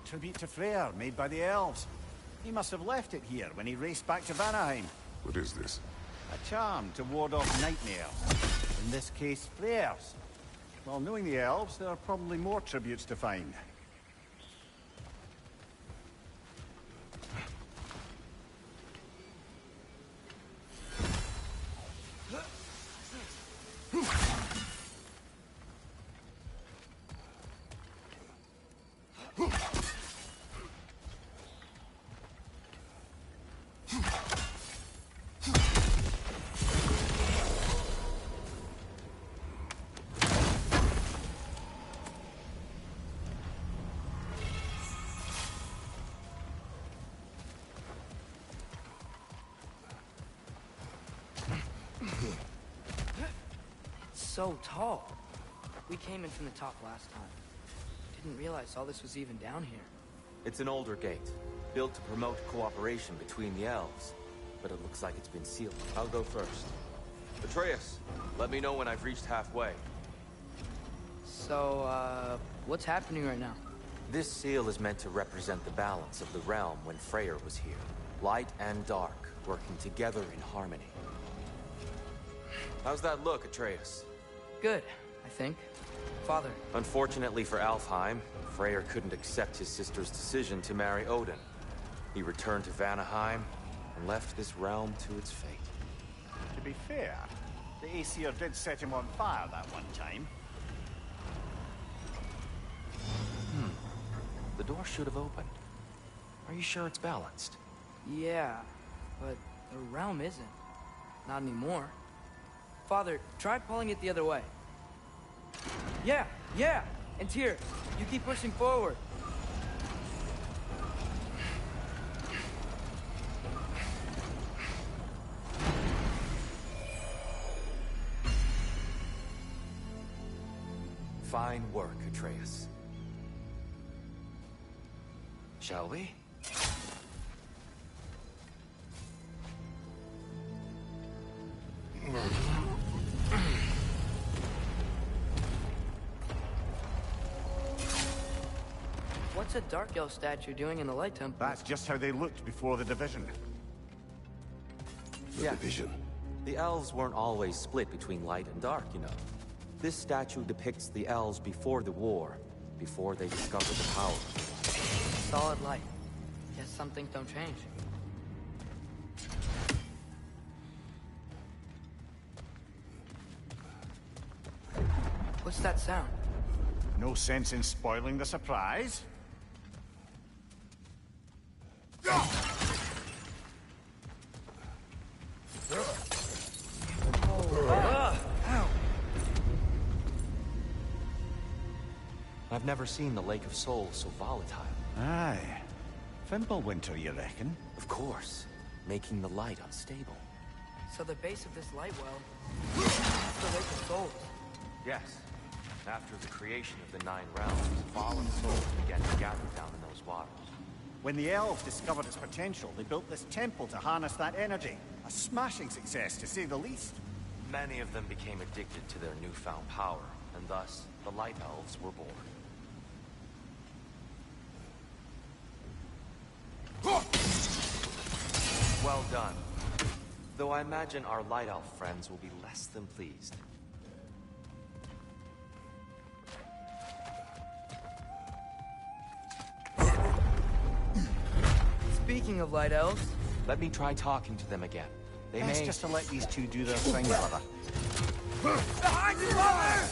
Tribute to Freyr, made by the elves. He must have left it here when he raced back to Vanaheim. What is this? A charm to ward off nightmares. In this case, Freyr's. Well, knowing the elves, there are probably more tributes to find. It's so tall. We came in from the top last time. Didn't realize all this was even down here. It's an older gate, built to promote cooperation between the elves. But it looks like it's been sealed. I'll go first. Atreus, let me know when I've reached halfway. So, what's happening right now? This seal is meant to represent the balance of the realm when Freyr was here. Light and dark, working together in harmony. How's that look, Atreus? Good, I think. Father. Unfortunately for Alfheim, Freyr couldn't accept his sister's decision to marry Odin. He returned to Vanaheim and left this realm to its fate. To be fair, the Aesir did set him on fire that one time. The door should have opened. Are you sure it's balanced? Yeah, but the realm isn't. Not anymore. Father, try pulling it the other way. Yeah! And Tyr, you keep pushing forward. Fine work, Atreus. Shall we? What's a dark elf statue doing in the light temple? That's just how they looked before the division. The division. The elves weren't always split between light and dark, you know. This statue depicts the elves before the war, before they discovered the power. Solid light. Guess some things don't change. What's that sound? No sense in spoiling the surprise. I've never seen the Lake of Souls so volatile. Aye. Fimbulwinter, you reckon? Of course, making the light unstable. So the base of this light well is the Lake of Souls. Yes. After the creation of the Nine Realms, fallen souls began to gather down in those waters. When the elves discovered its potential, they built this temple to harness that energy. A smashing success, to say the least. Many of them became addicted to their newfound power, and thus, the Light Elves were born. Well done. Though I imagine our Light Elf friends will be less than pleased. Speaking of light elves, let me try talking to them again. They Best may... just to let these two do their thing, brother. behind you, father!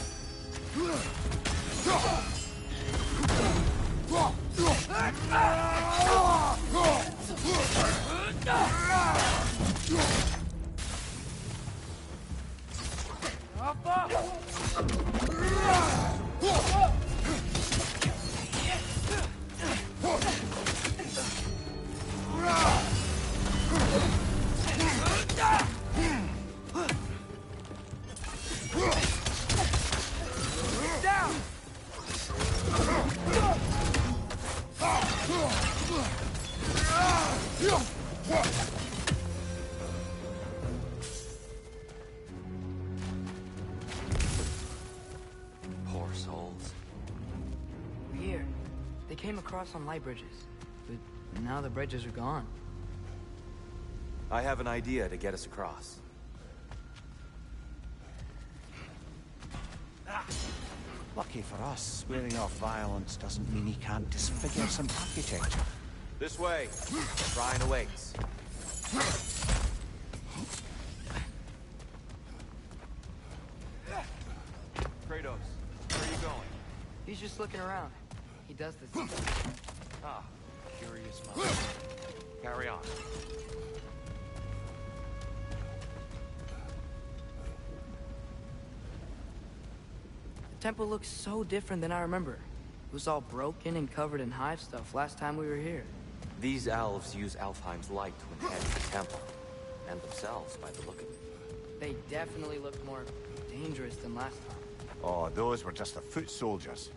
Poor souls. Weird. They came across on light bridges, but now the bridges are gone. I have an idea to get us across. Lucky for us, swearing off violence doesn't mean he can't disfigure some architecture. This way. Shrine awaits. Kratos, where are you going? He's just looking around. He does this. Ah, curious mind. Carry on. The temple looks so different than I remember. It was all broken and covered in hive stuff last time we were here. These elves use Alfheim's light to inhabit the temple, and themselves by the look of it. They definitely look more dangerous than last time. Oh, those were just the foot soldiers.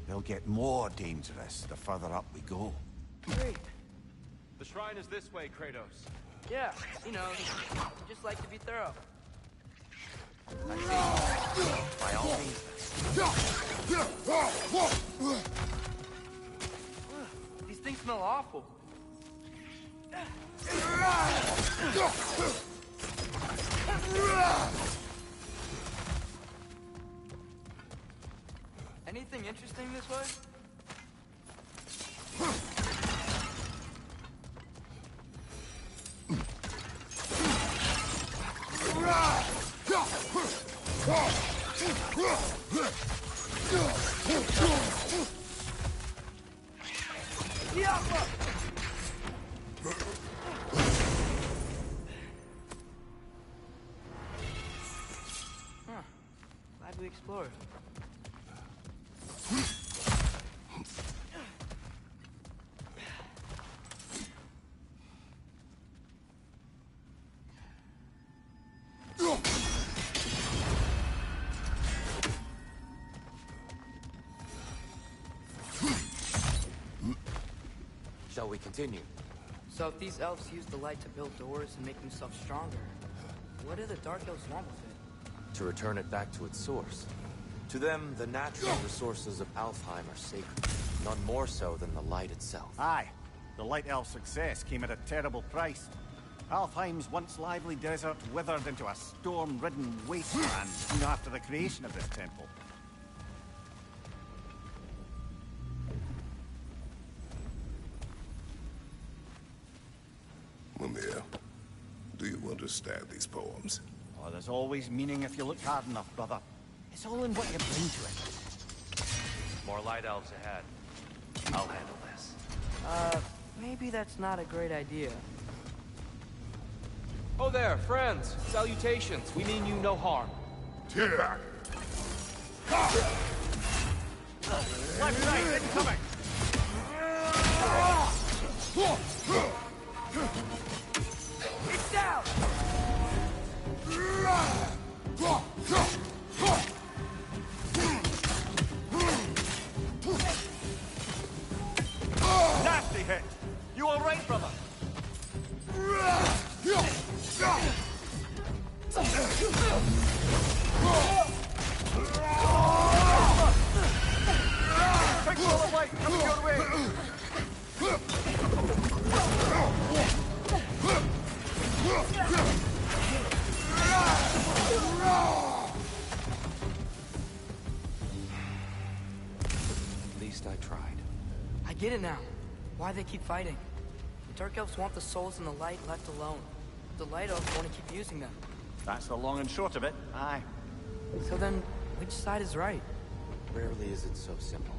They'll get more dangerous the further up we go. Great. The shrine is this way, Kratos. Yeah, you know, you just like to be thorough. By all means. These things smell awful. Anything interesting this way? Huh. Glad we explored. Shall we continue? So if these elves use the light to build doors and make themselves stronger, what do the Dark Elves want with it? To return it back to its source. To them, the natural resources of Alfheim are sacred, none more so than the light itself. Aye, the Light Elf success came at a terrible price. Alfheim's once lively desert withered into a storm-ridden wasteland soon after the creation of this temple. Mimir, do you understand these poems? Oh, there's always meaning if you look hard enough, brother. It's all in what you bring to it. More light elves ahead. I'll handle this. Maybe that's not a great idea. Oh there, friends. Salutations. We mean you no harm. Here! Left side, incoming! It's down! Nasty hit! You all right, brother? Big ball of light coming your way! At least I tried. I get it now. Why they keep fighting. The Dark Elves want the souls in the light left alone. The Light Elves want to keep using them. That's the long and short of it, aye. So then, which side is right? Rarely is it so simple.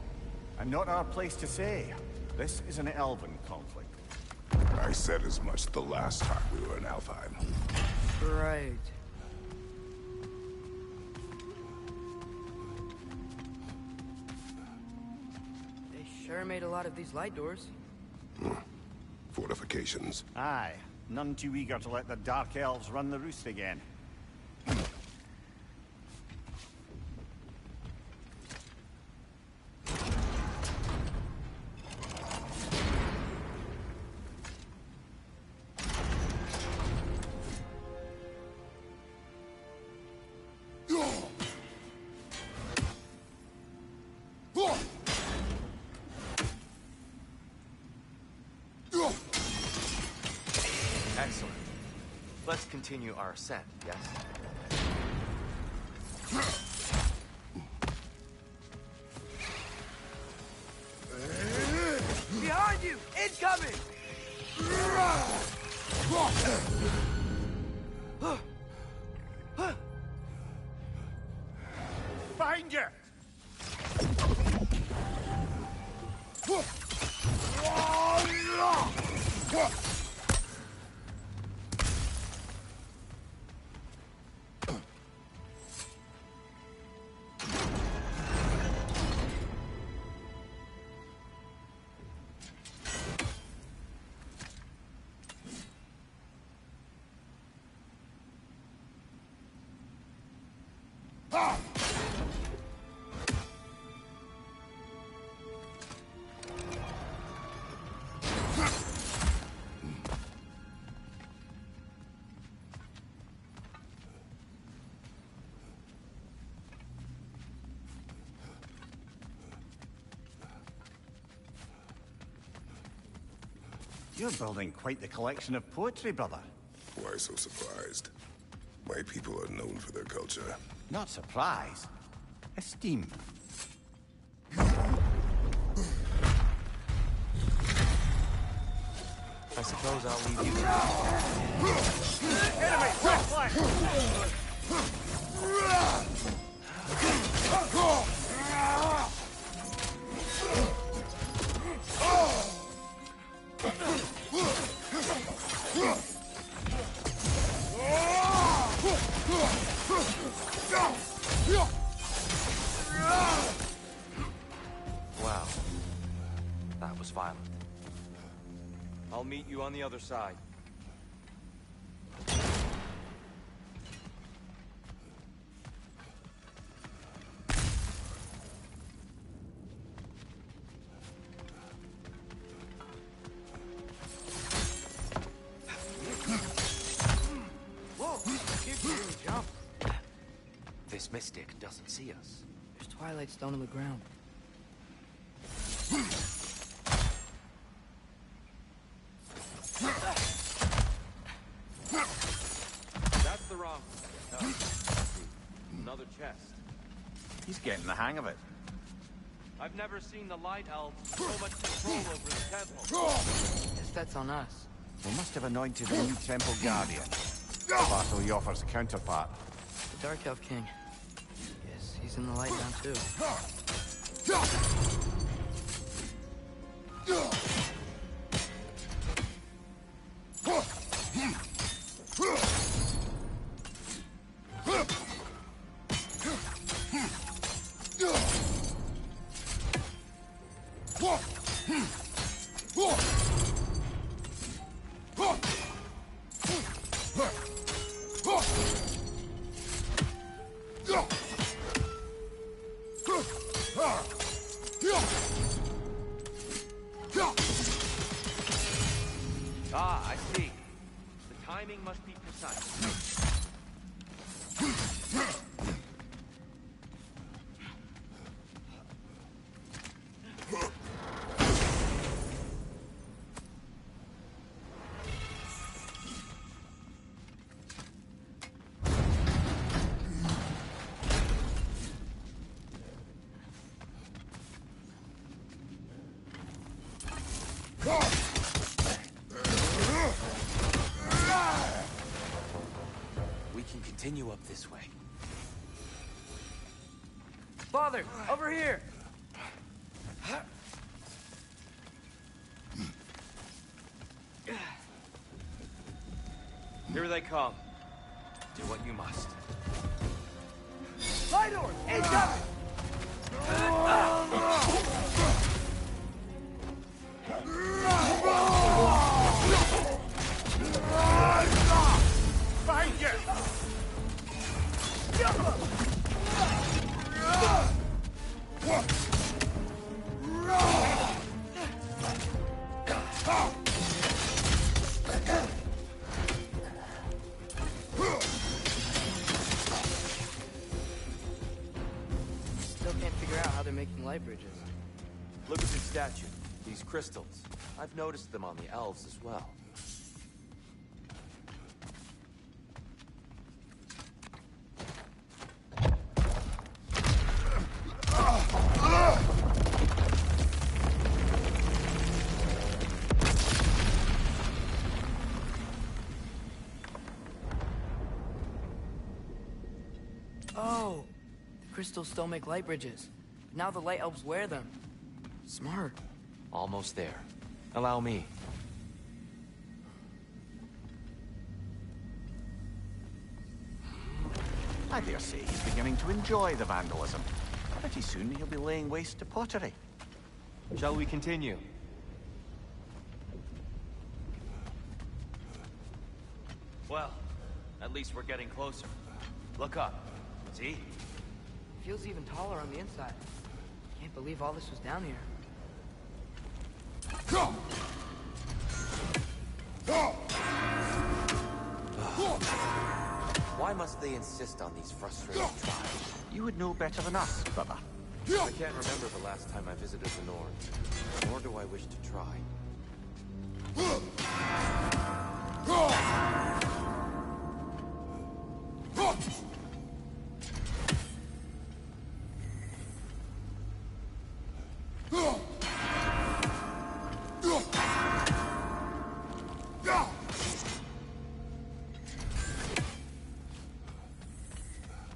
And not our place to say. This is an elven conflict. I said as much the last time we were in Alfheim. Right. They sure made a lot of these light doors. Fortifications. Aye, none too eager to let the Dark Elves run the roost again. Excellent. Let's continue our ascent, yes? Behind you! Incoming! Behind you! You're building quite the collection of poetry, brother. Why so surprised? My people are known for their culture. Not surprise. Esteem. I suppose I'll leave you. Enemy! Red flag! Wow. That was violent. I'll meet you on the other side. Whoa! Keep you really jump. This mystic doesn't see us. There's twilight stone on the ground. That's the wrong. No. Another chest. He's getting the hang of it. I've never seen the Light Elves so much control over the temple. Guess that's on us. We must have anointed a new temple guardian. Battle Yoffer's counterpart. The Dark Elf King. Yes, he's in the light now too. Ah, I see. The timing must be precise. We can continue up this way. Father, over here! Here they come. Do what you must. Light orb! Incoming! Behind you! Still can't figure out how they're making light bridges. Look at the statue. These crystals. I've noticed them on the elves as well. Oh! The crystals still make light bridges. But now the light elves wear them. Smart. Almost there. Allow me. I dare say he's beginning to enjoy the vandalism. Pretty soon he'll be laying waste to pottery. Shall we continue? Well, at least we're getting closer. Look up. See? feels even taller on the inside. Can't believe all this was down here. Why must they insist on these frustrating trials? You would know better than us, brother. I can't remember the last time I visited the North, nor do I wish to try.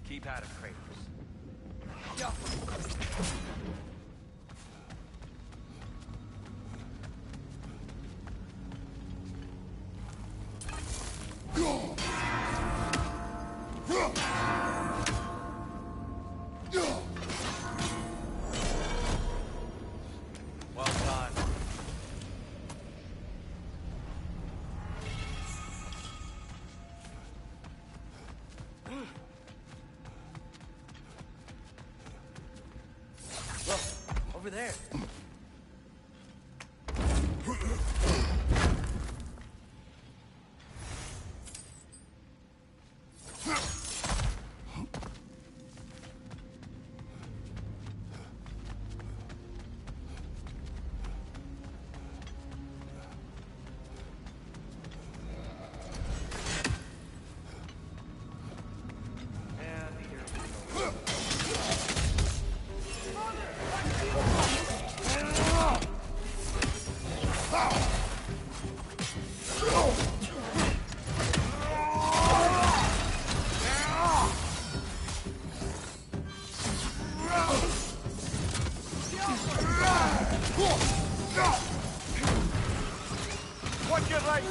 Keep out of Kratos. Well done. Look, over there. Watch your right.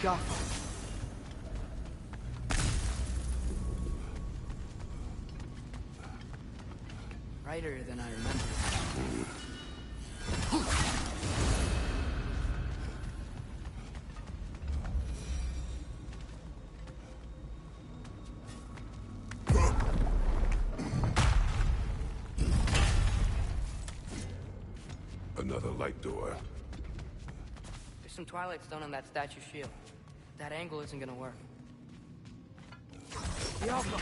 Go. Brighter than I remember. Another light door. There's some Twilight Stone on that statue shield. That angle isn't gonna work. Diablo!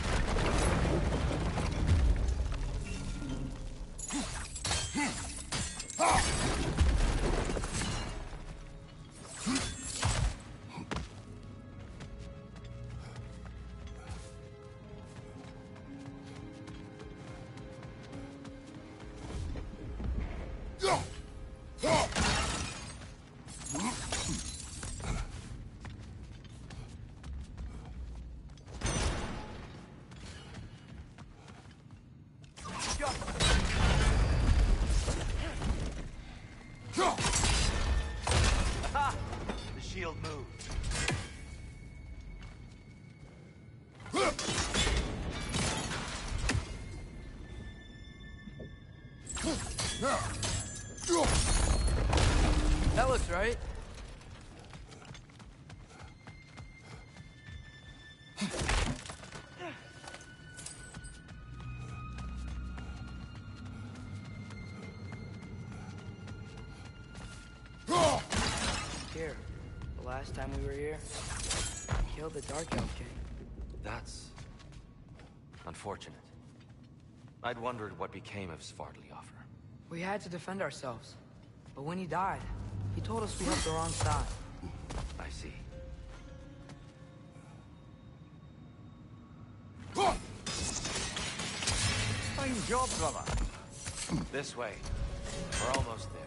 Aha! The shield moved. That looks right. Here, the last time we were here, we killed the Dark Elf King. That's unfortunate. I'd wondered what became of Svartalfr. We had to defend ourselves. But when he died, he told us we helped the wrong side. I see. Fine job, brother. This way. We're almost there.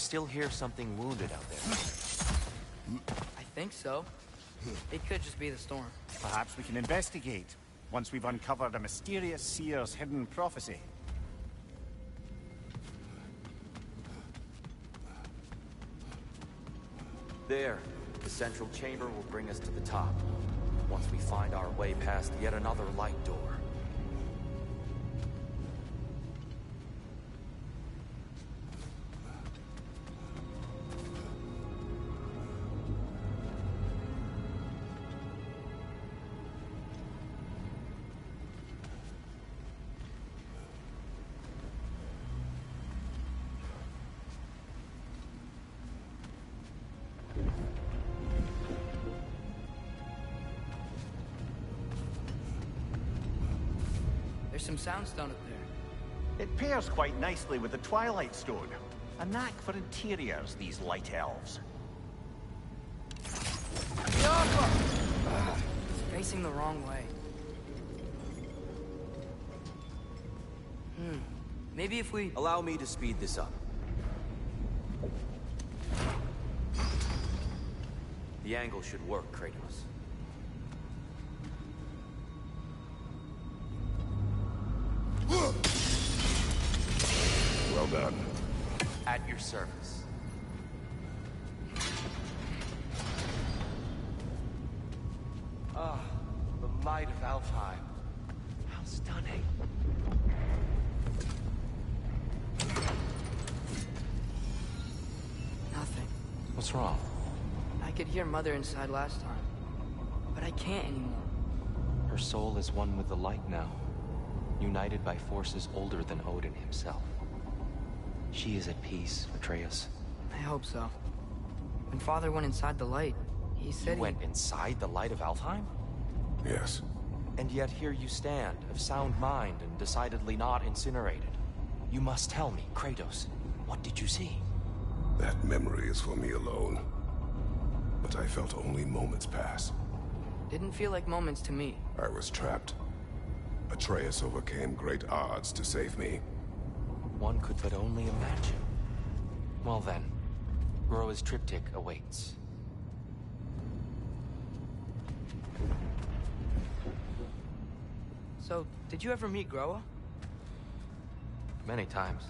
still hear something wounded out there. I think so. It could just be the storm. Perhaps we can investigate, once we've uncovered a mysterious seer's hidden prophecy. There. The central chamber will bring us to the top. Once we find our way past yet another light door. There's some soundstone up there. It pairs quite nicely with the Twilight Stone. A knack for interiors, these light elves. It's facing the wrong way. Maybe if we... Allow me to speed this up. The angle should work, Kratos. Well done. At your service. Ah, the might of Alfheim. How stunning. Nothing. What's wrong? I could hear Mother inside last time, but I can't anymore. Her soul is one with the light now, united by forces older than Odin himself. She is at peace, Atreus. I hope so. When Father went inside the light, he said You went inside the light of Alfheim? Yes. And yet here you stand, of sound mind and decidedly not incinerated. You must tell me, Kratos, what did you see? That memory is for me alone. But I felt only moments pass. Didn't feel like moments to me. I was trapped. Atreus overcame great odds to save me. One could but only imagine. Well then, Groa's triptych awaits. So, did you ever meet Groa? Many times.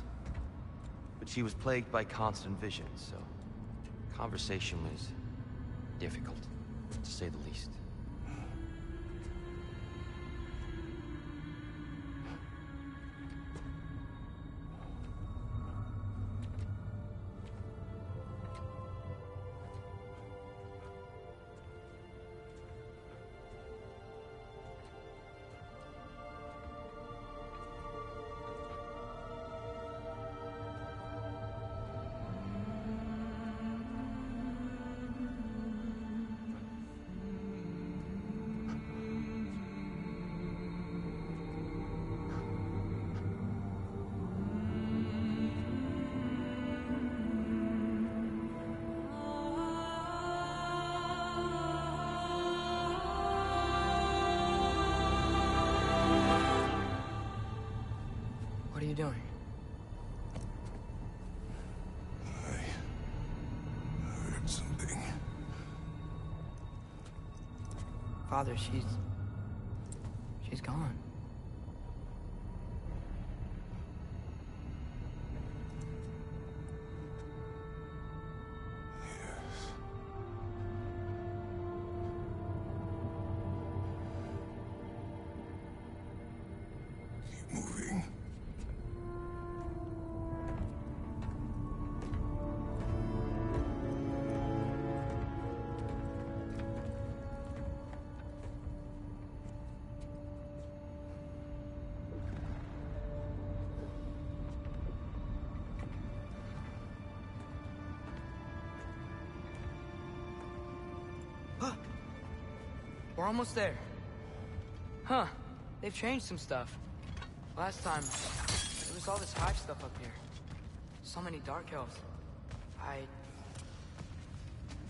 But she was plagued by constant visions, so conversation was difficult, to say the least. What are you doing? I heard something. Father, she's gone. Yes. Keep moving. We're almost there. Huh. They've changed some stuff. Last time, there was all this hive stuff up here. So many dark elves.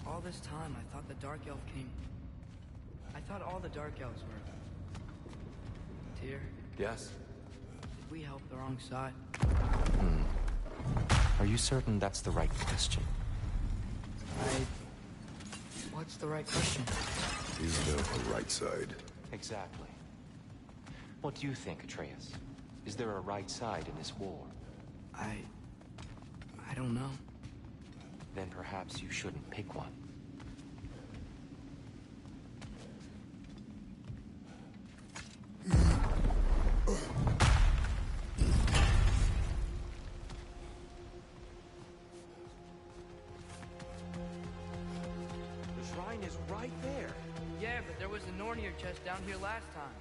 All this time, I thought the dark elf came... I thought all the dark elves were... Tyr, Yes? did we help the wrong side? Are you certain that's the right question? What's the right question? Is there a right side? Exactly. What do you think, Atreus? Is there a right side in this war? I don't know. Then perhaps you shouldn't pick one. The shrine is right there. Yeah, but there was a Nornir chest down here last time.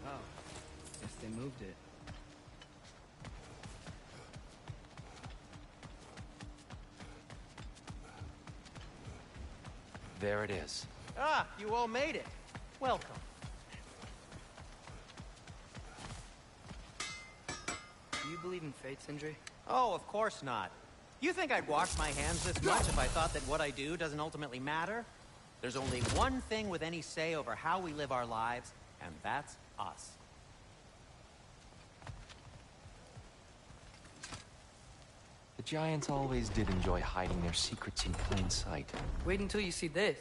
Oh, guess they moved it. There it is. Ah, you all made it. Welcome. Do you believe in fate, Sindri? Oh, of course not. You think I'd wash my hands this much if I thought that what I do doesn't ultimately matter? There's only one thing with any say over how we live our lives, and that's us. The giants always did enjoy hiding their secrets in plain sight. Wait until you see this.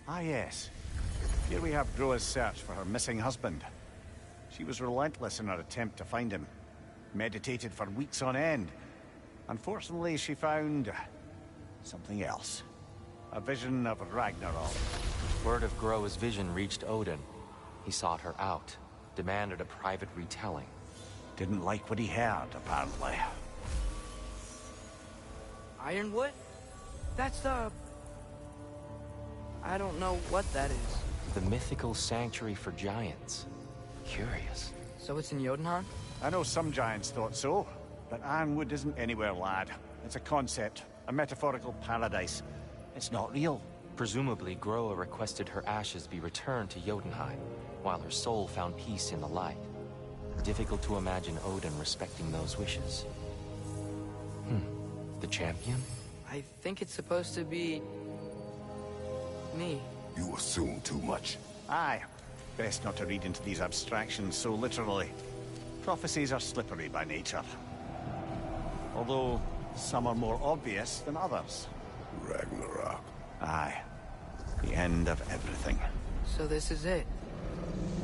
Ah, yes. Here we have Groa's search for her missing husband. She was relentless in her attempt to find him. Meditated for weeks on end. Unfortunately, she found something else. A vision of Ragnarok. Word of Groa's vision reached Odin. He sought her out, demanded a private retelling. Didn't like what he heard, apparently. Ironwood? That's the... I don't know what that is. The mythical sanctuary for giants. Curious. So it's in Jotunheim? I know some giants thought so, but Ironwood isn't anywhere, lad. It's a concept, a metaphorical paradise. It's not real. Presumably, Groa requested her ashes be returned to Jotunheim, while her soul found peace in the light. Difficult to imagine Odin respecting those wishes. The champion? I think it's supposed to be... me. You assume too much. Aye. Best not to read into these abstractions so literally. Prophecies are slippery by nature. Although, some are more obvious than others. Ragnarok. Aye. The end of everything. So this is it.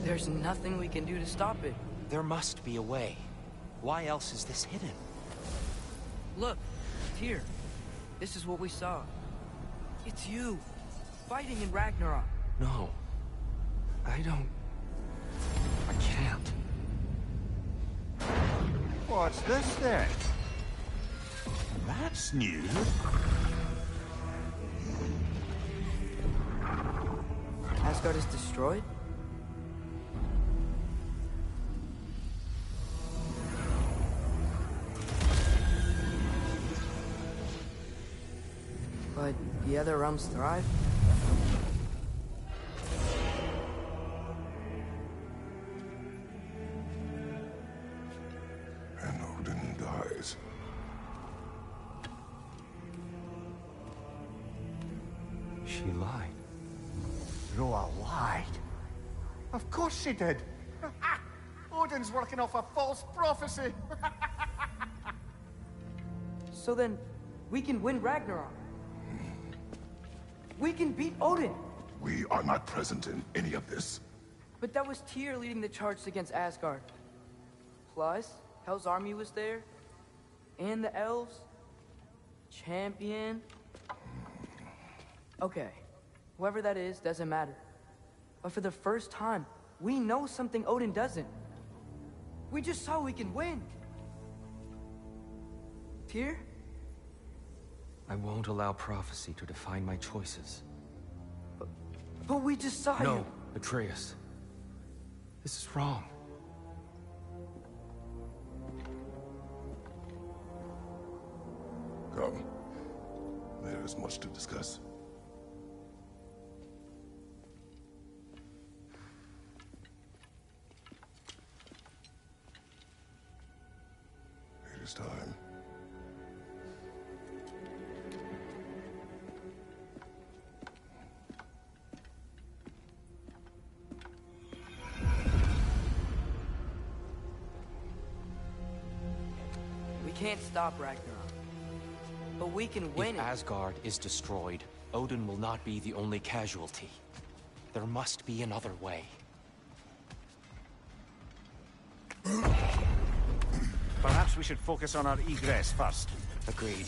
There's nothing we can do to stop it. There must be a way. Why else is this hidden? Look, it's here. This is what we saw. It's you, fighting in Ragnarok. No. I can't. What's this then? That's new. Asgard is destroyed? But the other realms thrive? And Odin dies. She lied. Groa lied. Of course she did. Odin's working off a false prophecy. So then, we can win Ragnarok. We can beat Odin. We are not present in any of this. But that was Tyr leading the charge against Asgard. Plus, Hell's army was there. And the elves. Champion. Okay. Whoever that is, doesn't matter. But for the first time, we know something Odin doesn't. We just saw we can win. Tyr? I won't allow prophecy to define my choices. But we just saw No, you. Atreus. This is wrong. Come. There is much to discuss. this time. We can't stop Ragnarok. But we can win If it. Asgard is destroyed, Odin will not be the only casualty. There must be another way. Perhaps we should focus on our egress first. Agreed.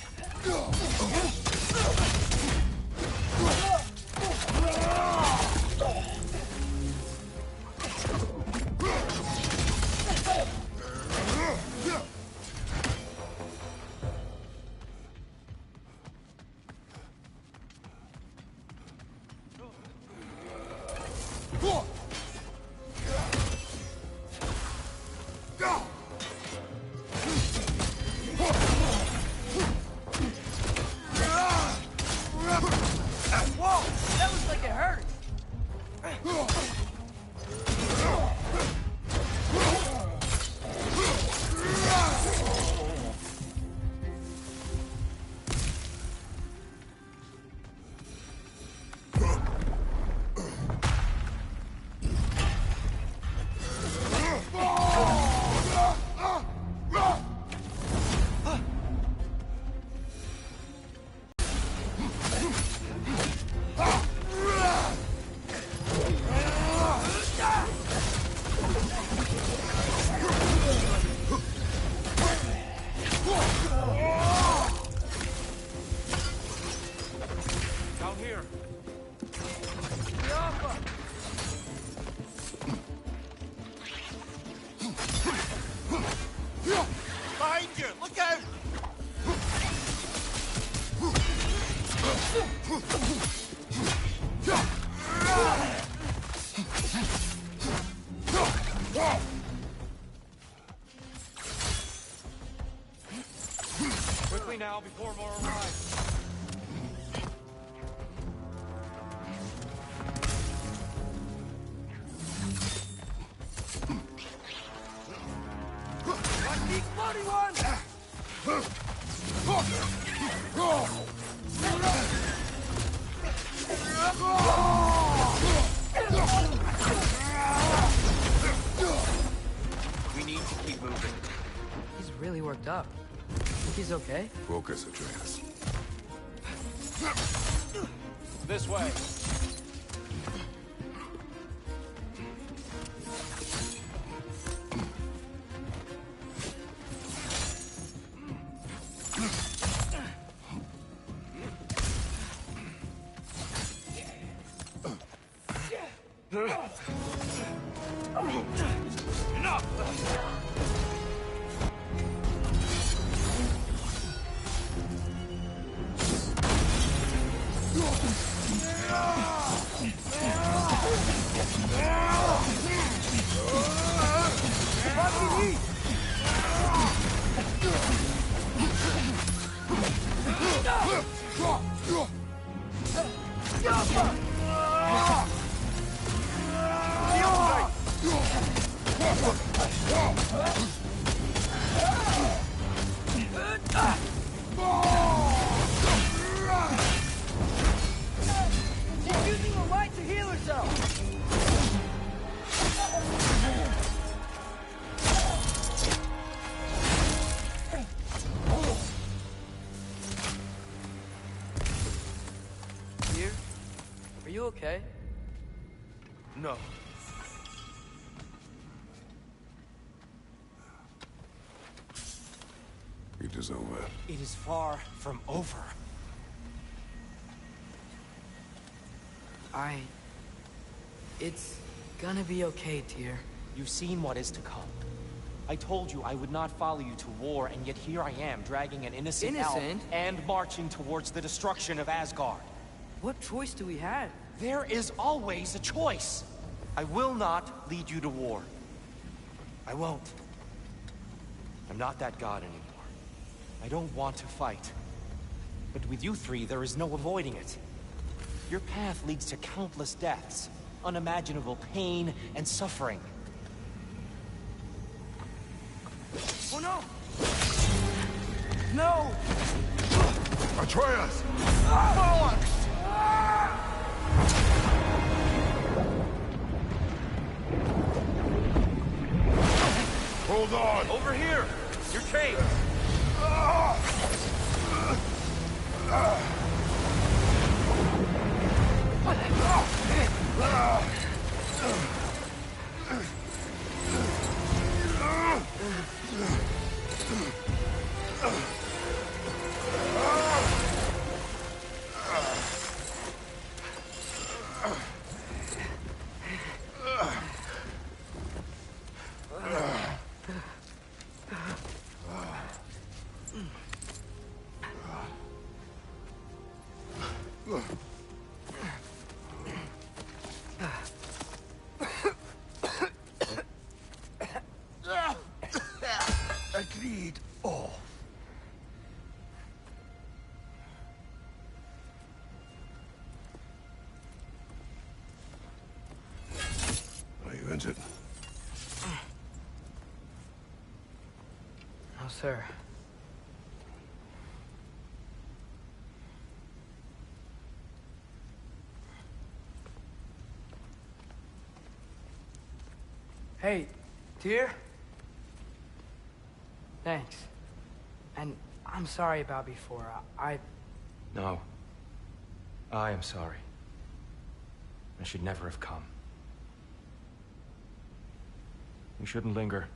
Whoa! That looks like it hurt! Down here. Behind you! Look out! Quickly now, before more arrive. These bloody ones! We need to keep moving. He's really worked up. Think he's okay? Focus, Atreus. This way. She's using the light to heal herself! Dear, are you okay? No. It is over. It is far from over. It's gonna be okay, dear. You've seen what is to come. I told you I would not follow you to war, and yet here I am, dragging an innocent elf Innocent? and marching towards the destruction of Asgard. What choice do we have? There is always a choice. I will not lead you to war. I won't. I'm not that god anymore. I don't want to fight. But with you three, there is no avoiding it. Your path leads to countless deaths, unimaginable pain and suffering. Oh no! No! Atreus! Hold on! Over here! Your chains! Agreed. Oh. Are you injured? No, sir. Hey, dear? Thanks. And I'm sorry about before. No. I am sorry. I should never have come. We shouldn't linger.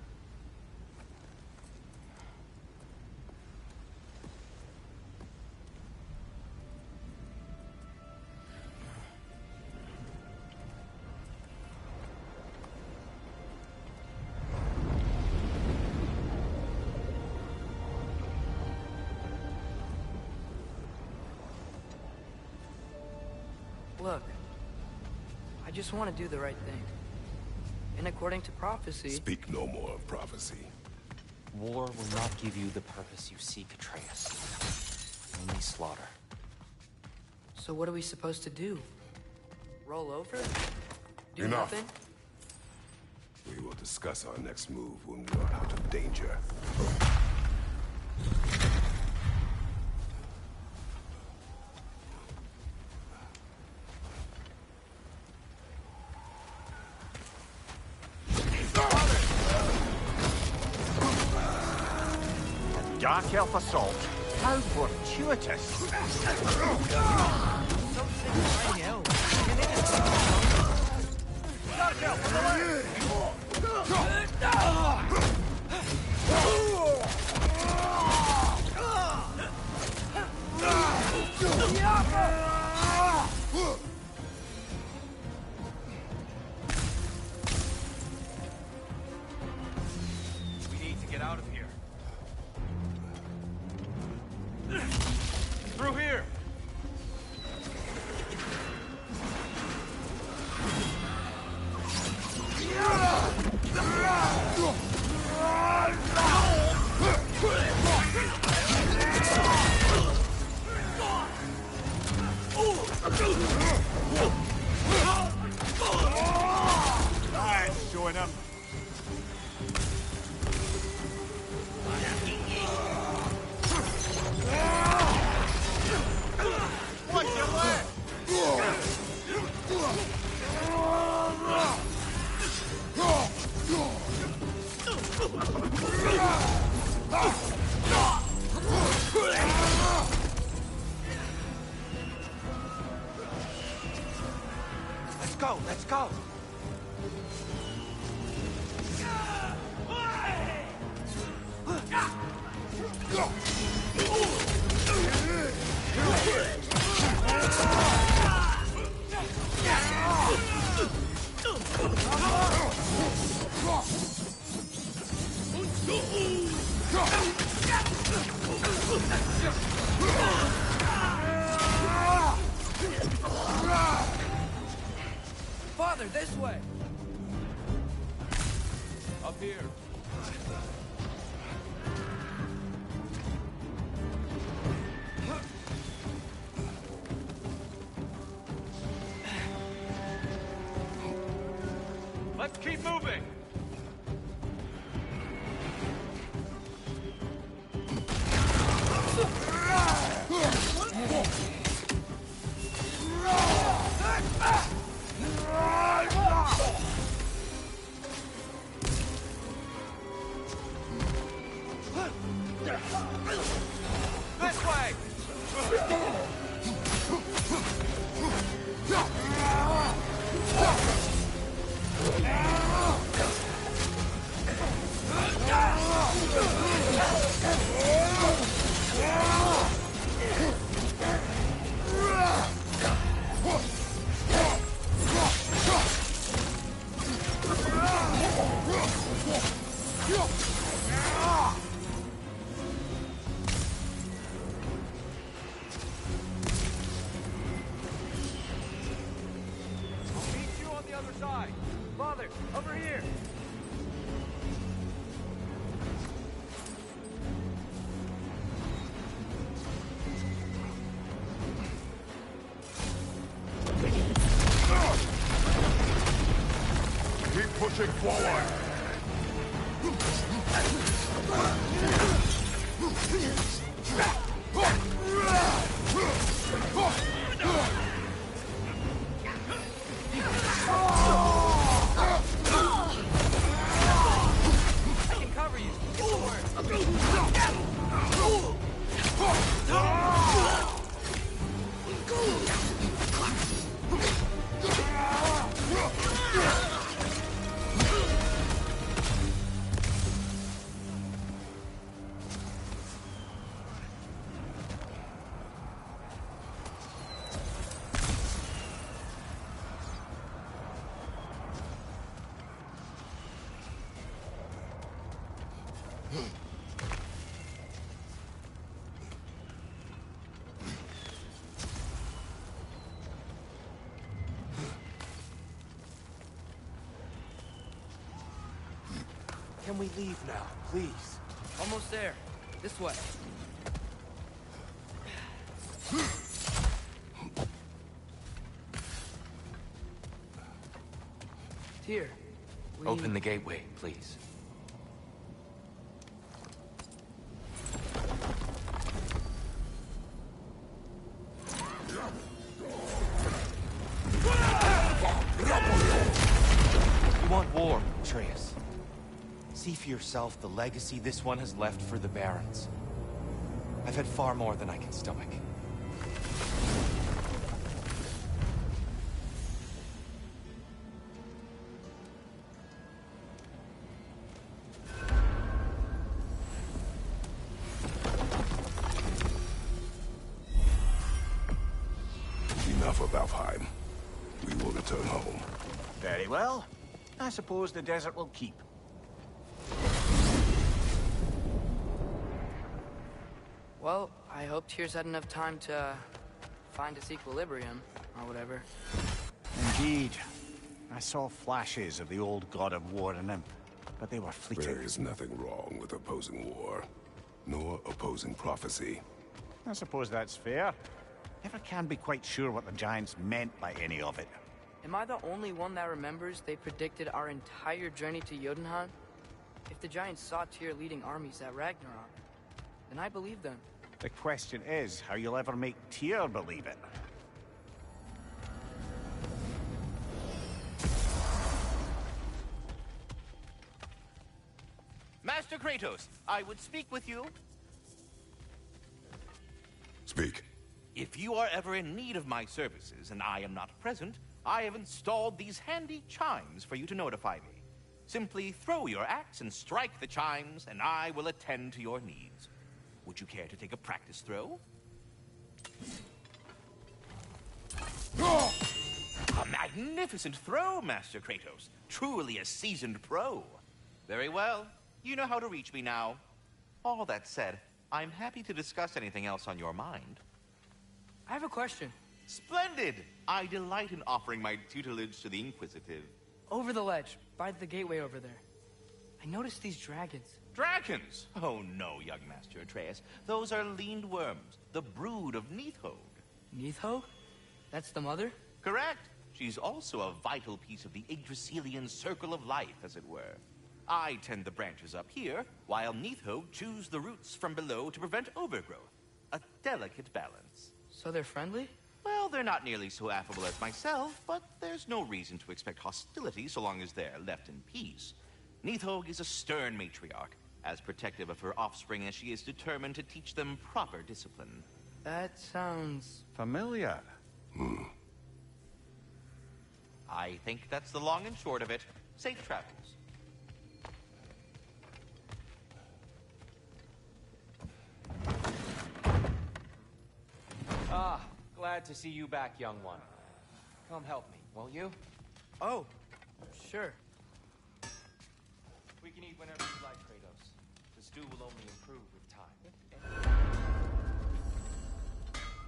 Look, I just want to do the right thing. And according to prophecy... Speak no more of prophecy. War will not give you the purpose you seek, Atreus. Only slaughter. So what are we supposed to do? Roll over? Do Enough. nothing? We will discuss our next move when we are out of danger. Dark elf assault. How fortuitous. Dark elf, on the way! We need to get out of here. Through here! Nice, showing up. Watch your leg! Let's go, let's go! Father, this way! Up here. Let's keep moving. Pushing forward! I can cover you. Get the word. Can we leave now, please? Almost there. This way. Here. Open the gateway, please. You want war, Atreus. See for yourself the legacy this one has left for the Barons. I've had far more than I can stomach. Enough of Alfheim. We will return home. Very well. I suppose the desert will keep. Well, I hope Tyr's had enough time to find its equilibrium, or whatever. Indeed. I saw flashes of the old god of war in him, but they were fleeting. There is nothing wrong with opposing war, nor opposing prophecy. I suppose that's fair. Never can be quite sure what the Giants meant by any of it. Am I the only one that remembers they predicted our entire journey to Jotunheim? If the Giants saw Tyr leading armies at Ragnarok, then I believe them. The question is how you'll ever make Tyr believe it. Master Kratos, I would speak with you. Speak. If you are ever in need of my services and I am not present, I have installed these handy chimes for you to notify me. Simply throw your axe and strike the chimes, and I will attend to your needs. Would you care to take a practice throw? A magnificent throw, Master Kratos. Truly a seasoned pro. Very well. You know how to reach me now. All that said, I'm happy to discuss anything else on your mind. I have a question. Splendid! I delight in offering my tutelage to the inquisitive. Over the ledge, by the gateway over there. I noticed these dragons. Dragons? Oh no, young Master Atreus. Those are leaned worms, the brood of Nidhogg. Nidhogg? That's the mother? Correct. She's also a vital piece of the Yggdrasilian circle of life, as it were. I tend the branches up here, while Nidhogg chews the roots from below to prevent overgrowth. A delicate balance. So they're friendly? Well, they're not nearly so affable as myself, but there's no reason to expect hostility so long as they're left in peace. Nidhogg is a stern matriarch, as protective of her offspring as she is determined to teach them proper discipline. That sounds... familiar. I think that's the long and short of it. Safe travels. Ah, glad to see you back, young one. Come help me, won't you? Oh, sure. We can eat whenever you like, Kratos. The stew will only improve with time.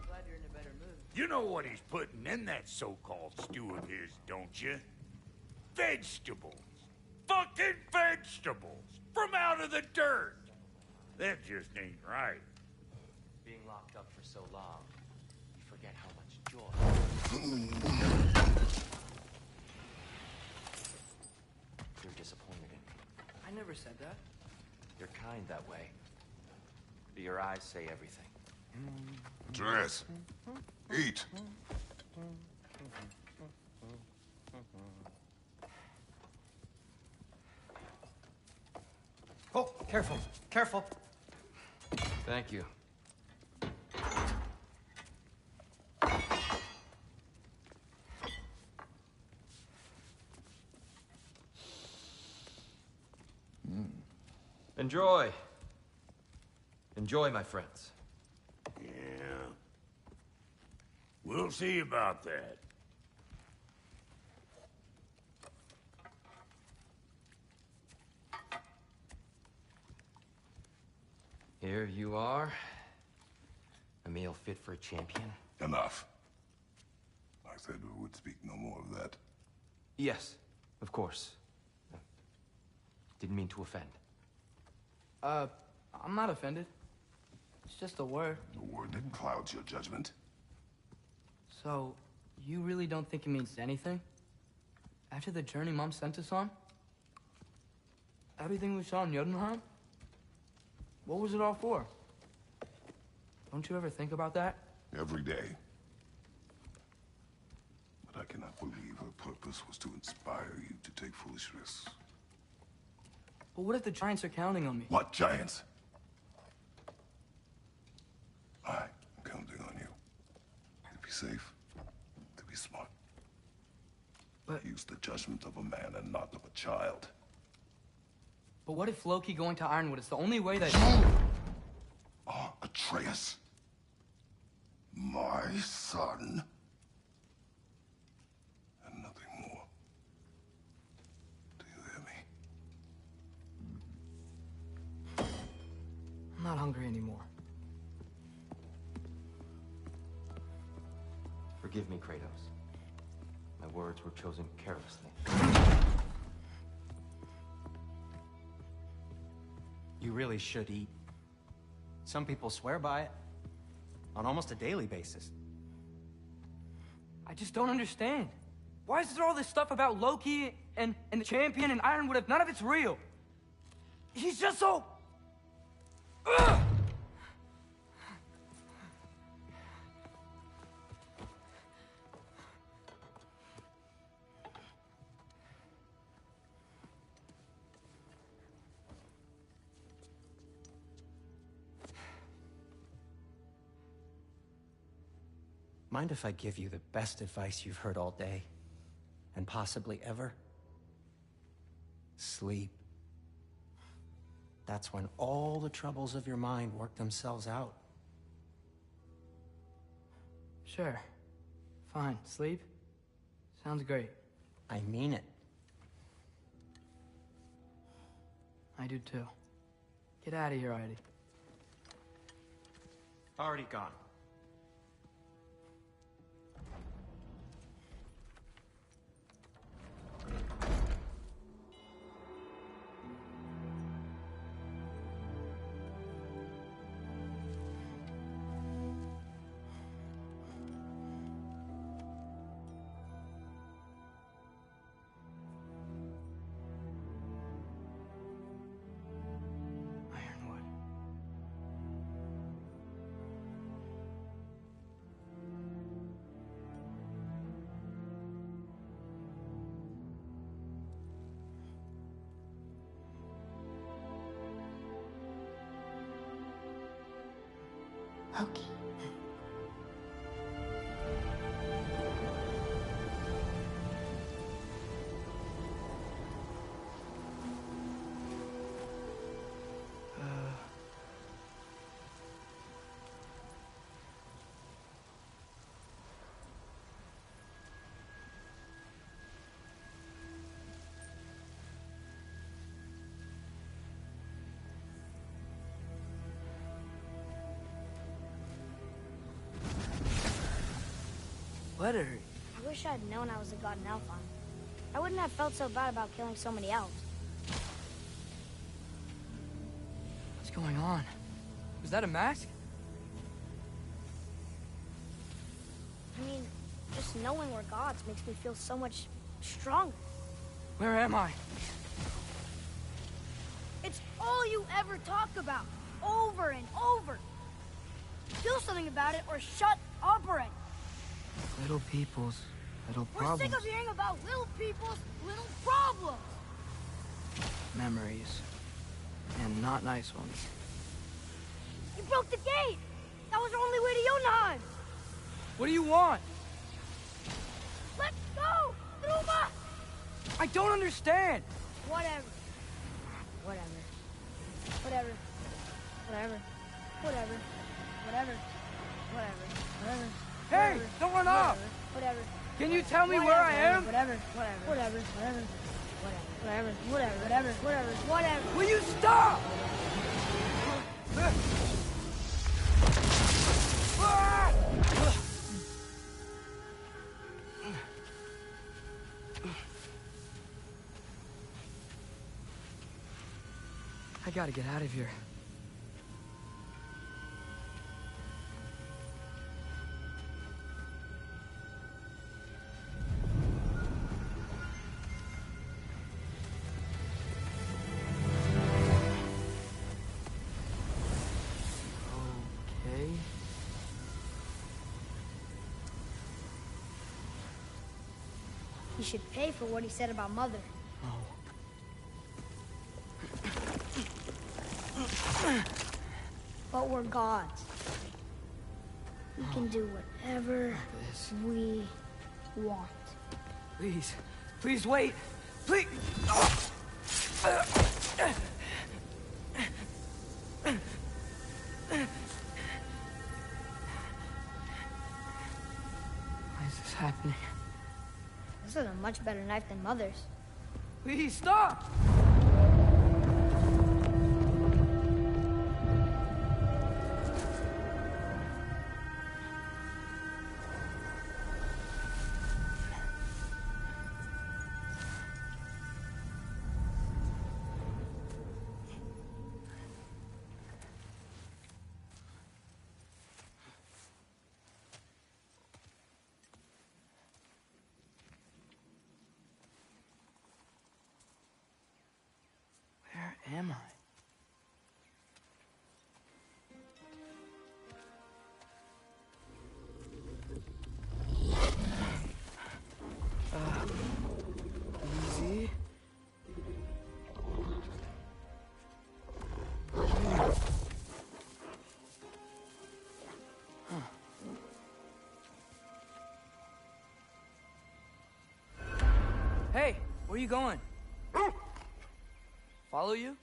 Glad you're in a better mood. You know what he's putting in that so-called stew of his, don't you? Vegetables. Fucking vegetables! From out of the dirt! That just ain't right. Being locked up for so long, you forget how much joy. never said that. You're kind that way. But your eyes say everything. Atreus, eat. Oh, careful, careful. Thank you. Enjoy. Enjoy, my friends. Yeah. We'll see about that. Here you are. A meal fit for a champion. Enough. I said we would speak no more of that. Yes, of course. Didn't mean to offend. I'm not offended. It's just a word. A word that clouds your judgment. So, you really don't think it means anything? After the journey Mom sent us on? Everything we saw in Jotunheim? What was it all for? Don't you ever think about that? Every day. But I cannot believe her purpose was to inspire you to take foolish risks. But what if the Giants are counting on me? What giants? I'm counting on you. To be safe, to be smart. But use the judgment of a man and not of a child. But what if Loki going to Ironwood is the only way that... You are Atreus. My son. And nothing more. Do you hear me? I'm not hungry anymore. Forgive me, Kratos. My words were chosen carelessly. You really should eat. Some people swear by it. On almost a daily basis. I just don't understand. Why is there all this stuff about Loki and the champion and Ironwood if none of it's real? He's just so... Ugh! Mind if I give you the best advice you've heard all day? And possibly ever? Sleep. That's when all the troubles of your mind work themselves out. Sure. Fine. Sleep? Sounds great. I mean it. I do too. Get out of here, Eddie. Already gone. Ironwood. Okay. Letter. I wish I'd known I was a god in Alphon. I wouldn't have felt so bad about killing so many elves. What's going on? Was that a mask? I mean, just knowing we're gods makes me feel so much stronger. Where am I? It's all you ever talk about, over and over. Do something about it or shut up already. Little people's little We're problems. sick of hearing about little people's little problems. Memories. And not nice ones. You broke the gate. That was our only way to Jotunheim. What do you want? Let's go, Truma. I don't understand. Whatever. Whatever. Whatever. Whatever. Whatever. Whatever. Whatever. Whatever. Hey, Whatever. don't run off. Whatever. Can you tell me where I am? Whatever. Whatever. Whatever. Whatever. Whatever. Whatever. Whatever. Whatever. Whatever. Will you stop? I gotta get out of here. Okay. He should pay for what he said about Mother. Oh. But we're gods. We can do whatever This. we want. Please. Please wait. Please. Why is this happening? This is a much better knife than Mother's. Please stop! Where am I? Easy. Huh. Hey, where you going? Follow you?